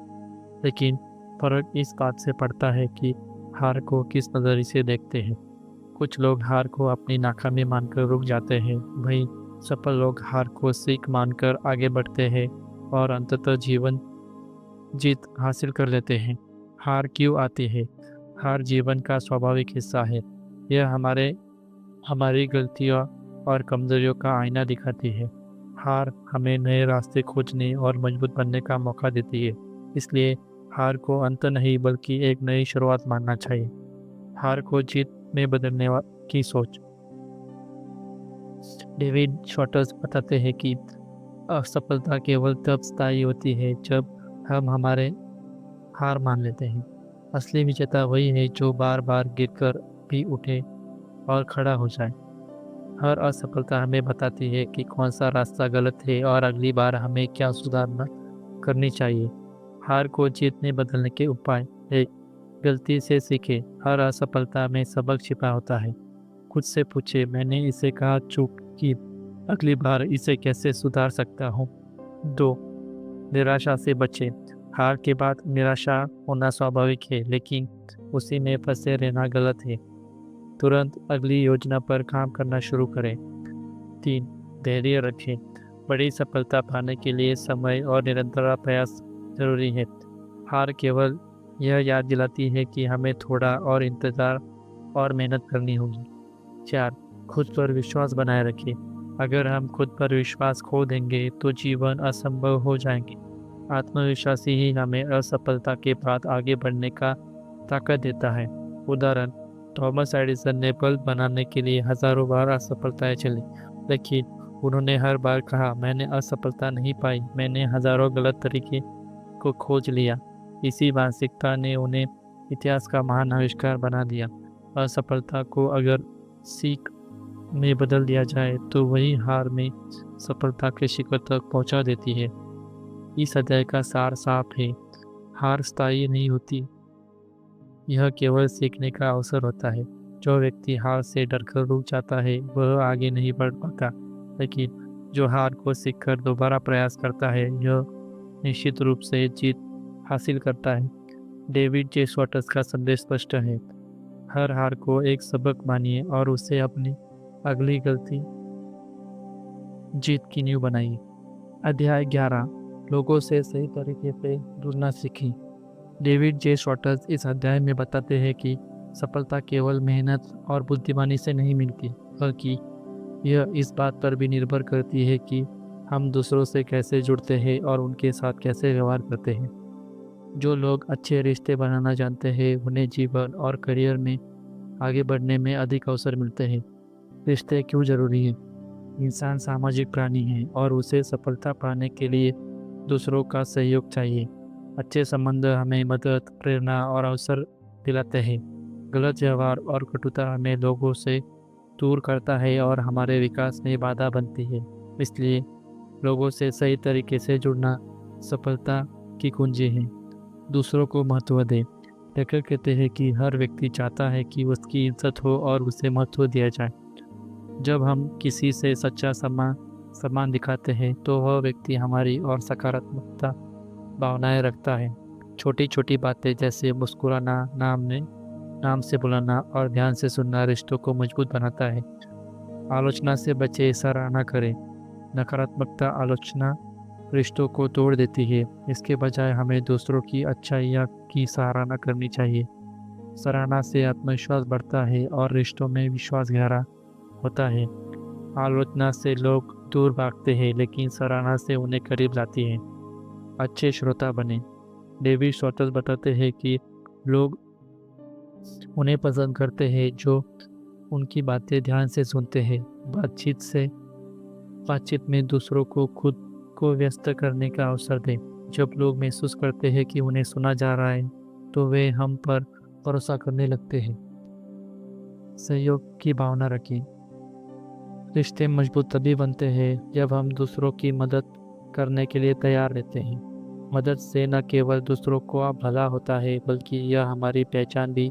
लेकिन फर्क इस बात से पड़ता है कि हार को किस नज़रिए से देखते हैं। कुछ लोग हार को अपनी नाकामी मानकर रुक जाते हैं, वहीं सफल लोग हार को सीख मानकर आगे बढ़ते हैं और अंततः जीवन जीत हासिल कर लेते हैं। हार क्यों आती है? हार जीवन का स्वाभाविक हिस्सा है। यह हमारी गलतियों और कमजोरियों का आईना दिखाती है। हार हमें नए रास्ते खोजने और मजबूत बनने का मौका देती है। इसलिए हार को अंत नहीं बल्कि एक नई शुरुआत मानना चाहिए। हार को जीत में बदलने की सोच। डेविड शॉर्टर्स बताते हैं कि असफलता केवल तब स्थायी होती है जब हम हमारे हार मान लेते हैं। असली विजेता वही है जो बार बार गिरकर भी उठे और खड़ा हो जाए। हर असफलता हमें बताती है कि कौन सा रास्ता गलत है और अगली बार हमें क्या सुधारना करनी चाहिए। हार को जीत में बदलने के उपाय। एक, गलती से सीखे। हर असफलता में सबक छिपा होता है। खुद से पूछे, मैंने इसे कहा चूक की, अगली बार इसे कैसे सुधार सकता हूँ। 2, निराशा से बचे। हार के बाद निराशा होना स्वाभाविक है, लेकिन उसी में फंसे रहना गलत है। तुरंत अगली योजना पर काम करना शुरू करें। 3. धैर्य रखें। बड़ी सफलता पाने के लिए समय और निरंतर प्रयास जरूरी है। हार केवल यह याद दिलाती है कि हमें थोड़ा और इंतज़ार और मेहनत करनी होगी। 4. खुद पर विश्वास बनाए रखें। अगर हम खुद पर विश्वास खो देंगे तो जीवन असंभव हो जाएंगे। आत्मविश्वास ही हमें असफलता के बाद आगे बढ़ने का ताकत देता है। उदाहरण, थॉमस एडिसन ने बल्ब बनाने के लिए हजारों बार असफलताएं चली, लेकिन उन्होंने हर बार कहा, मैंने असफलता नहीं पाई, मैंने हजारों गलत तरीके को खोज लिया। इसी मानसिकता ने उन्हें इतिहास का महान आविष्कार बना दिया। असफलता को अगर सीख में बदल दिया जाए तो वही हार में सफलता के शिखर तक पहुंचा देती है। इस अध्याय का सार साफ है। हार स्थायी नहीं होती, यह केवल सीखने का अवसर होता है। जो व्यक्ति हार से डरकर रुक जाता है वह आगे नहीं बढ़ पाता, लेकिन जो हार को सीखकर दोबारा प्रयास करता है यह निश्चित रूप से जीत हासिल करता है। डेविड जे स्वॉटस का संदेश स्पष्ट है। हर हार को एक सबक मानिए और उसे अपनी अगली गलती जीत की नींव बनाइए। अध्याय 11, लोगों से सही तरीके से जुड़ना सीखें। डेविड जे स्वॉटस इस अध्याय में बताते हैं कि सफलता केवल मेहनत और बुद्धिमानी से नहीं मिलती, बल्कि यह इस बात पर भी निर्भर करती है कि हम दूसरों से कैसे जुड़ते हैं और उनके साथ कैसे व्यवहार करते हैं। जो लोग अच्छे रिश्ते बनाना जानते हैं उन्हें जीवन और करियर में आगे बढ़ने में अधिक अवसर मिलते हैं। रिश्ते क्यों जरूरी हैं? इंसान सामाजिक प्राणी है और उसे सफलता पाने के लिए दूसरों का सहयोग चाहिए। अच्छे संबंध हमें मदद, प्रेरणा और अवसर दिलाते हैं। गलत व्यवहार और कटुता हमें लोगों से दूर करता है और हमारे विकास में बाधा बनती है। इसलिए लोगों से सही तरीके से जुड़ना सफलता की कुंजी है। दूसरों को महत्व दें। लेखक कहते हैं कि हर व्यक्ति चाहता है कि उसकी इज्जत हो और उसे महत्व दिया जाए। जब हम किसी से सच्चा सम्मान दिखाते हैं तो वह व्यक्ति हमारी और सकारात्मकता भावनाएं रखता है। छोटी छोटी बातें जैसे मुस्कुराना, नाम से बुलाना और ध्यान से सुनना रिश्तों को मजबूत बनाता है। आलोचना से बचे, सराहना करें। नकारात्मकता आलोचना रिश्तों को तोड़ देती है। इसके बजाय हमें दूसरों की अच्छाइयाँ की सराहना करनी चाहिए। सराहना से आत्मविश्वास बढ़ता है और रिश्तों में विश्वास गहरा होता है। आलोचना से लोग दूर भागते हैं, लेकिन सराहना से उन्हें करीब लाती है। अच्छे श्रोता बने। डेविड स्वॉटस बताते हैं कि लोग उन्हें पसंद करते हैं जो उनकी बातें ध्यान से सुनते हैं। बातचीत में दूसरों को खुद को व्यस्त करने का अवसर दें। जब लोग महसूस करते हैं कि उन्हें सुना जा रहा है तो वे हम पर भरोसा करने लगते हैं। सहयोग की भावना रखें। रिश्ते मजबूत तभी बनते हैं जब हम दूसरों की मदद करने के लिए तैयार रहते हैं। मदद से न केवल दूसरों को भला होता है, बल्कि यह हमारी पहचान भी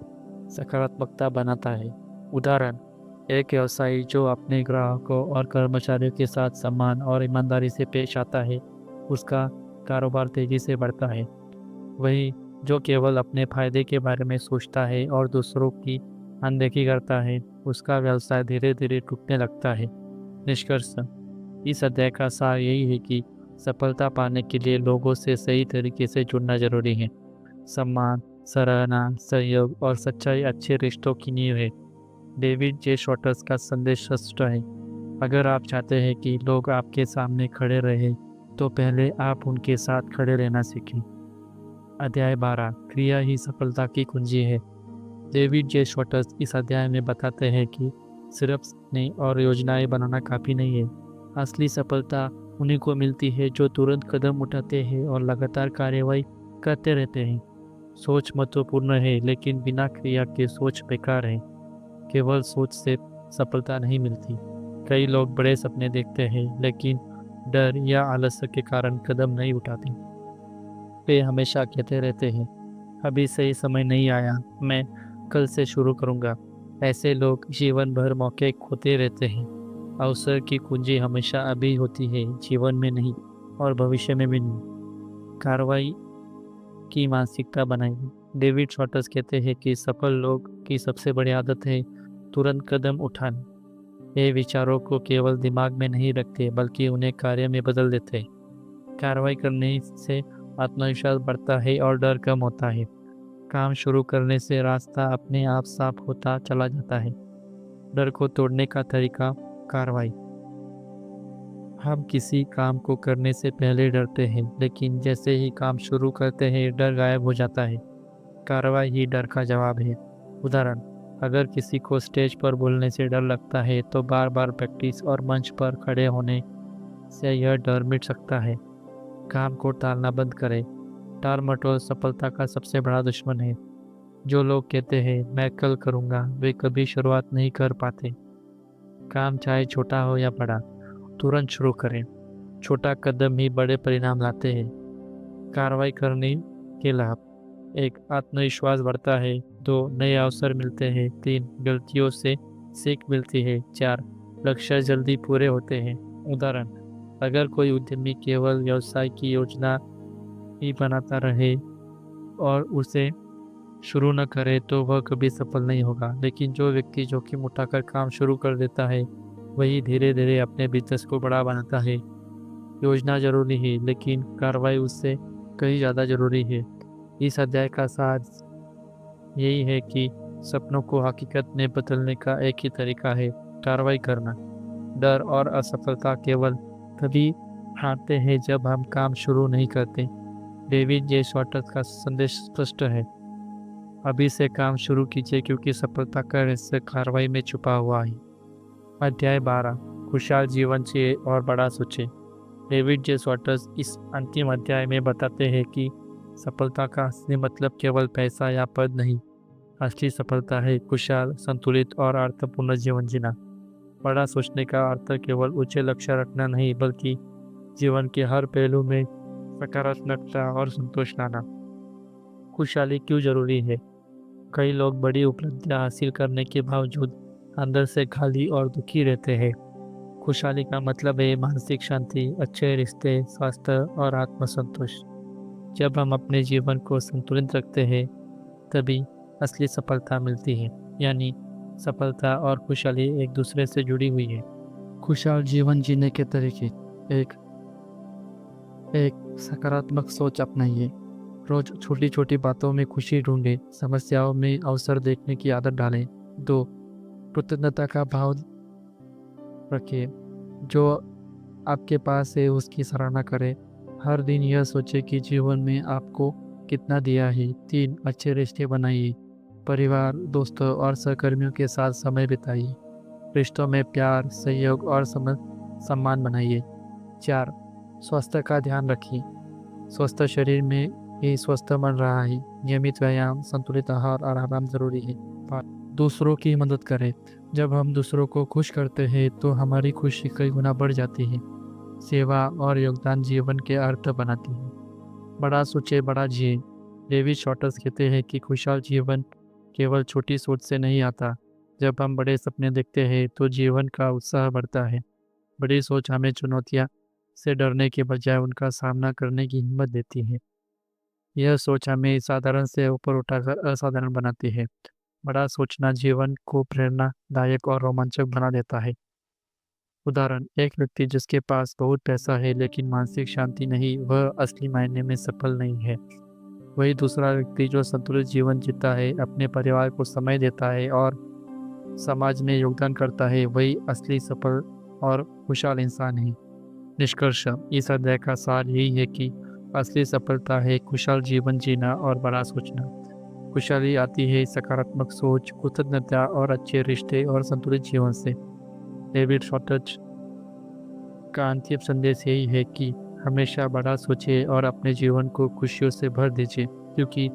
सकारात्मकता बनाता है। उदाहरण, एक व्यवसायी जो अपने ग्राहकों और कर्मचारियों के साथ सम्मान और ईमानदारी से पेश आता है, उसका कारोबार तेजी से बढ़ता है। वही जो केवल अपने फायदे के बारे में सोचता है और दूसरों की अनदेखी करता है, उसका व्यवसाय धीरे धीरे टूटने लगता है। निष्कर्ष, इस अध्याय का सार यही है कि सफलता पाने के लिए लोगों से सही तरीके से जुड़ना जरूरी है। सम्मान, सराहना, सहयोग और सच्चाई अच्छे रिश्तों की नींव है। डेविड जे स्वॉटस का संदेश स्पष्ट है। अगर आप चाहते हैं कि लोग आपके सामने खड़े रहें, तो पहले आप उनके साथ खड़े रहना सीखें। अध्याय 12, क्रिया ही सफलता की कुंजी है। डेविड जे स्वॉटस इस अध्याय में बताते हैं कि सिर्फ सपने और योजनाएं बनाना काफ़ी नहीं है। असली सफलता उन्हीं को मिलती है जो तुरंत कदम उठाते हैं और लगातार कार्यवाही करते रहते हैं। सोच महत्वपूर्ण है, लेकिन बिना क्रिया के सोच बेकार है। केवल सोच से सफलता नहीं मिलती। कई लोग बड़े सपने देखते हैं, लेकिन डर या आलस्य के कारण कदम नहीं उठाते। वे हमेशा कहते रहते हैं, अभी सही समय नहीं आया, मैं कल से शुरू करूंगा। ऐसे लोग जीवन भर मौके खोते रहते हैं। अवसर की कुंजी हमेशा अभी होती है, जीवन में नहीं और भविष्य में भी नहीं। कार्रवाई की मानसिकता बनाइए। डेविड शॉर्टस कहते हैं कि सफल लोग की सबसे बड़ी आदत है तुरंत कदम उठाना। ये विचारों को केवल दिमाग में नहीं रखते बल्कि उन्हें कार्य में बदल देते हैं। कार्रवाई करने से आत्मविश्वास बढ़ता है और डर कम होता है। काम शुरू करने से रास्ता अपने आप साफ होता चला जाता है। डर को तोड़ने का तरीका कार्रवाई। हम किसी काम को करने से पहले डरते हैं, लेकिन जैसे ही काम शुरू करते हैं डर गायब हो जाता है। कार्रवाई ही डर का जवाब है। उदाहरण, अगर किसी को स्टेज पर बोलने से डर लगता है तो बार बार प्रैक्टिस और मंच पर खड़े होने से यह डर मिट सकता है। काम को टालना बंद करें। टाल मटोल सफलता का सबसे बड़ा दुश्मन है। जो लोग कहते हैं मैं कल करूँगा, वे कभी शुरुआत नहीं कर पाते। काम चाहे छोटा हो या बड़ा, तुरंत शुरू करें। छोटा कदम ही बड़े परिणाम लाते हैं। कार्रवाई करने के लाभ: 1. आत्मविश्वास बढ़ता है। 2. नए अवसर मिलते हैं। 3. गलतियों से सीख मिलती है। 4. लक्ष्य जल्दी पूरे होते हैं। उदाहरण, अगर कोई उद्यमी केवल व्यवसाय की योजना ही बनाता रहे और उसे शुरू न करे तो वह कभी सफल नहीं होगा। लेकिन जो व्यक्ति जोखिम उठाकर काम शुरू कर देता है वही धीरे धीरे अपने बिजनेस को बड़ा बनाता है। योजना जरूरी है, लेकिन कार्रवाई उससे कहीं ज़्यादा जरूरी है। इस अध्याय का सार यही है कि सपनों को हकीकत में बदलने का एक ही तरीका है, कार्रवाई करना। डर और असफलता केवल तभी आते हैं जब हम काम शुरू नहीं करते। डेविड जे शॉर्टस का संदेश स्पष्ट है। अभी से काम शुरू कीजिए, क्योंकि सफलता का रहस्य कार्रवाई में छुपा हुआ है। अध्याय 12, खुशहाल जीवन जिए और बड़ा सोचें। डेविड जे शॉर्टस इस अंतिम अध्याय में बताते हैं कि सफलता का असली मतलब केवल पैसा या पद नहीं। असली सफलता है खुशहाल, संतुलित और अर्थपूर्ण जीवन जीना। बड़ा सोचने का अर्थ केवल ऊंचे लक्ष्य रखना नहीं, बल्कि जीवन के हर पहलू में सकारात्मकता और संतोष लाना। खुशहाली क्यों जरूरी है? कई लोग बड़ी उपलब्धियां हासिल करने के बावजूद अंदर से खाली और दुखी रहते हैं। खुशहाली का मतलब है मानसिक शांति, अच्छे रिश्ते, स्वास्थ्य और आत्मसंतोष। जब हम अपने जीवन को संतुलित रखते हैं तभी असली सफलता मिलती है। यानी सफलता और खुशहाली एक दूसरे से जुड़ी हुई है। खुशहाल जीवन जीने के तरीके: एक सकारात्मक सोच अपनाइए। रोज छोटी छोटी बातों में खुशी ढूंढें, समस्याओं में अवसर देखने की आदत डालें। 2. कृतज्ञता का भाव रखिए। जो आपके पास है उसकी सराहना करें। हर दिन यह सोचें कि जीवन में आपको कितना दिया है। 3. अच्छे रिश्ते बनाइए। परिवार, दोस्तों और सहकर्मियों के साथ समय बिताइए। रिश्तों में प्यार, सहयोग और सम्मान बनाइए। 4. स्वास्थ्य का ध्यान रखिए। स्वस्थ शरीर में ही स्वस्थ मन रहा है। नियमित व्यायाम, संतुलित आहार और आराम जरूरी है। 5. दूसरों की मदद करें। जब हम दूसरों को खुश करते हैं तो हमारी खुशी कई गुना बढ़ जाती है। सेवा और योगदान जीवन के अर्थ बनाती है। बड़ा सोचे, बड़ा जिए। डेविड शॉर्टस कहते हैं कि खुशहाल जीवन केवल छोटी सोच से नहीं आता। जब हम बड़े सपने देखते हैं तो जीवन का उत्साह बढ़ता है। बड़ी सोच हमें चुनौतियां से डरने के बजाय उनका सामना करने की हिम्मत देती है। यह सोच हमें साधारण से ऊपर उठाकर असाधारण बनाती है। बड़ा सोचना जीवन को प्रेरणादायक और रोमांचक बना देता है। उदाहरण, एक व्यक्ति जिसके पास बहुत पैसा है लेकिन मानसिक शांति नहीं, वह असली मायने में सफल नहीं है। वही दूसरा व्यक्ति जो संतुलित जीवन जीता है, अपने परिवार को समय देता है और समाज में योगदान करता है, वही असली सफल और खुशहाल इंसान है। निष्कर्ष: इस अध्याय का सार यही है कि असली सफलता है खुशहाल जीवन जीना और बड़ा सोचना। खुशहाली आती है सकारात्मक सोच, कृतज्ञता और अच्छे रिश्ते और संतुलित जीवन से। डेविड शॉर्टस का अंतिम संदेश यही है कि हमेशा बड़ा सोचिए और अपने जीवन को खुशियों से भर दीजिए, क्योंकि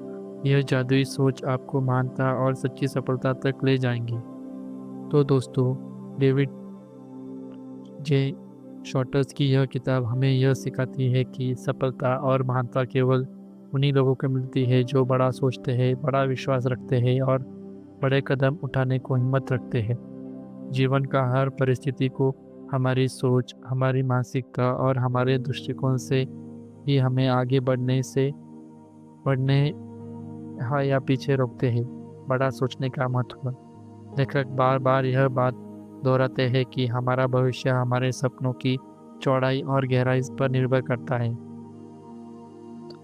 यह जादुई सोच आपको महानता और सच्ची सफलता तक ले जाएंगी। तो दोस्तों, डेविड जे शॉर्टस की यह किताब हमें यह सिखाती है कि सफलता और महानता केवल उन्हीं लोगों को मिलती है जो बड़ा सोचते हैं, बड़ा विश्वास रखते हैं और बड़े कदम उठाने को हिम्मत रखते हैं। जीवन का हर परिस्थिति को हमारी सोच, हमारी मानसिकता और हमारे दृष्टिकोण से ही हमें आगे बढ़ने से बढ़ने हाँ या पीछे रोकते हैं। बड़ा सोचने का महत्व। लेखक बार बार यह बात दोहराते हैं कि हमारा भविष्य हमारे सपनों की चौड़ाई और गहराई पर निर्भर करता है।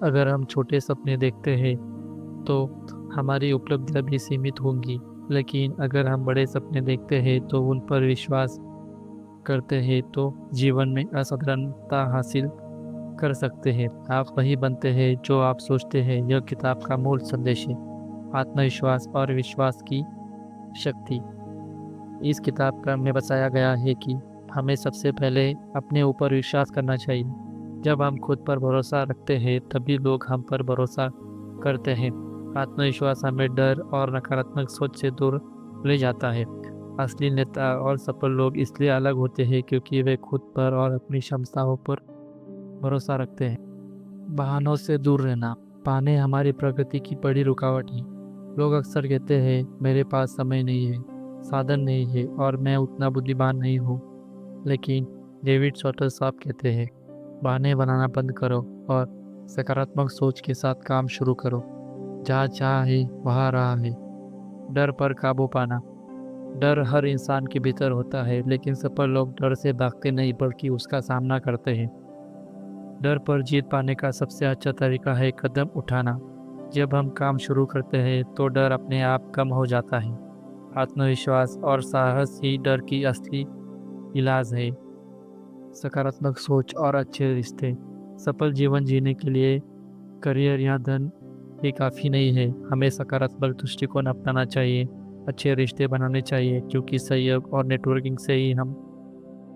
अगर हम छोटे सपने देखते हैं तो हमारी उपलब्धियां भी सीमित होंगी, लेकिन अगर हम बड़े सपने देखते हैं तो उन पर विश्वास करते हैं तो जीवन में असाधारणता हासिल कर सकते हैं। आप वही बनते हैं जो आप सोचते हैं। यह किताब का मूल संदेश है। आत्मविश्वास और विश्वास की शक्ति। इस किताब का में बताया गया है कि हमें सबसे पहले अपने ऊपर विश्वास करना चाहिए। जब हम खुद पर भरोसा रखते हैं तभी लोग हम पर भरोसा करते हैं। आत्मविश्वास हमें डर और नकारात्मक सोच से दूर ले जाता है। असली नेता और सफल लोग इसलिए अलग होते हैं क्योंकि वे खुद पर और अपनी क्षमताओं पर भरोसा रखते हैं। बहानों से दूर रहना। बहाने हमारी प्रगति की बड़ी रुकावट है। लोग अक्सर कहते हैं मेरे पास समय नहीं है, साधन नहीं है और मैं उतना बुद्धिमान नहीं हूँ। लेकिन डेविड सॉटर साहब कहते हैं बहाने बनाना बंद करो और सकारात्मक सोच के साथ काम शुरू करो। जहाँ चाह है वहाँ राह है। डर पर काबू पाना। डर हर इंसान के भीतर होता है, लेकिन सफल लोग डर से भागते नहीं बल्कि उसका सामना करते हैं। डर पर जीत पाने का सबसे अच्छा तरीका है कदम उठाना। जब हम काम शुरू करते हैं तो डर अपने आप कम हो जाता है। आत्मविश्वास और साहस ही डर की असली इलाज है। सकारात्मक सोच और अच्छे रिश्ते। सफल जीवन जीने के लिए करियर या धन ही काफ़ी नहीं है। हमें सकारात्मक दृष्टिकोण अपनाना चाहिए। अच्छे रिश्ते बनाने चाहिए क्योंकि सहयोग और नेटवर्किंग से ही हम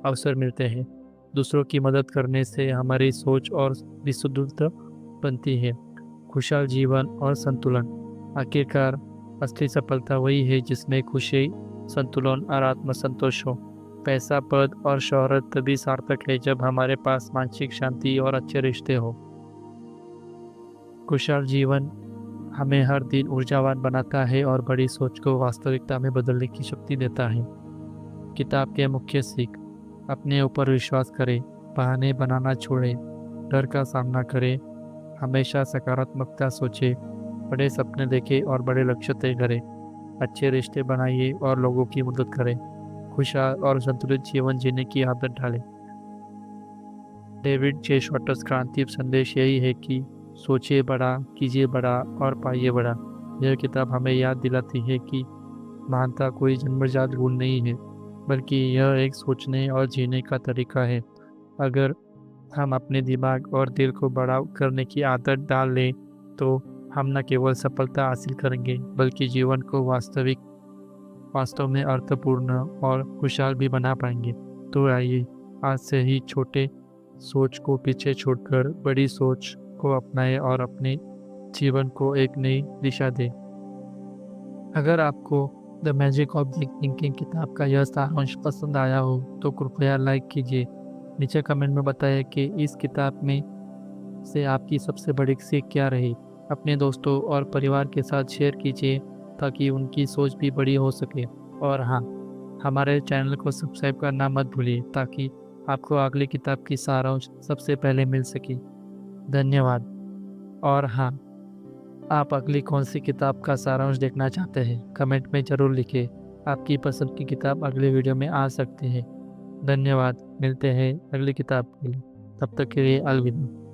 अवसर मिलते हैं। दूसरों की मदद करने से हमारी सोच और विशुद्धता बनती है। खुशहाल जीवन और संतुलन। आखिरकार असली सफलता वही है जिसमें खुशी, संतुलन और आत्मसंतोष हो। पैसा, पद और शोहरत तभी सार्थक है जब हमारे पास मानसिक शांति और अच्छे रिश्ते हो। खुशहाल जीवन हमें हर दिन ऊर्जावान बनाता है और बड़ी सोच को वास्तविकता में बदलने की शक्ति देता है। किताब के मुख्य सीख। अपने ऊपर विश्वास करें, बहाने बनाना छोड़ें, डर का सामना करें, हमेशा सकारात्मकता सोचें, बड़े सपने देखें और बड़े लक्ष्य तय करें, अच्छे रिश्ते बनाइए और लोगों की मदद करें, खुशहाल और संतुलित जीवन जीने की आदत डालें। डेविड जे शॉर्टस क्रांति संदेश यही है कि सोचिए बड़ा, कीजिए बड़ा और पाइए बड़ा। यह किताब हमें याद दिलाती है कि महानता कोई जन्मजात गुण नहीं है, बल्कि यह एक सोचने और जीने का तरीका है। अगर हम अपने दिमाग और दिल को बड़ा करने की आदत डाल लें तो हम न केवल सफलता हासिल करेंगे बल्कि जीवन को वास्तव में अर्थपूर्ण और खुशहाल भी बना पाएंगे। तो आइए आज से ही छोटे सोच को पीछे छोड़कर बड़ी सोच को अपनाएं और अपने जीवन को एक नई दिशा दें। अगर आपको the magic of big thinking किताब का यह सारांश पसंद आया हो तो कृपया लाइक कीजिए। नीचे कमेंट में बताएं कि इस किताब में से आपकी सबसे बड़ी सीख क्या रही। अपने दोस्तों और परिवार के साथ शेयर कीजिए ताकि उनकी सोच भी बड़ी हो सके। और हाँ, हमारे चैनल को सब्सक्राइब करना मत भूलिए ताकि आपको अगली किताब की सारांश सबसे पहले मिल सके। धन्यवाद। और हाँ, आप अगली कौन सी किताब का सारांश देखना चाहते हैं कमेंट में ज़रूर लिखें। आपकी पसंद की किताब अगले वीडियो में आ सकती है। धन्यवाद। मिलते हैं अगली किताब के लिए। तब तक के लिए अलविदा।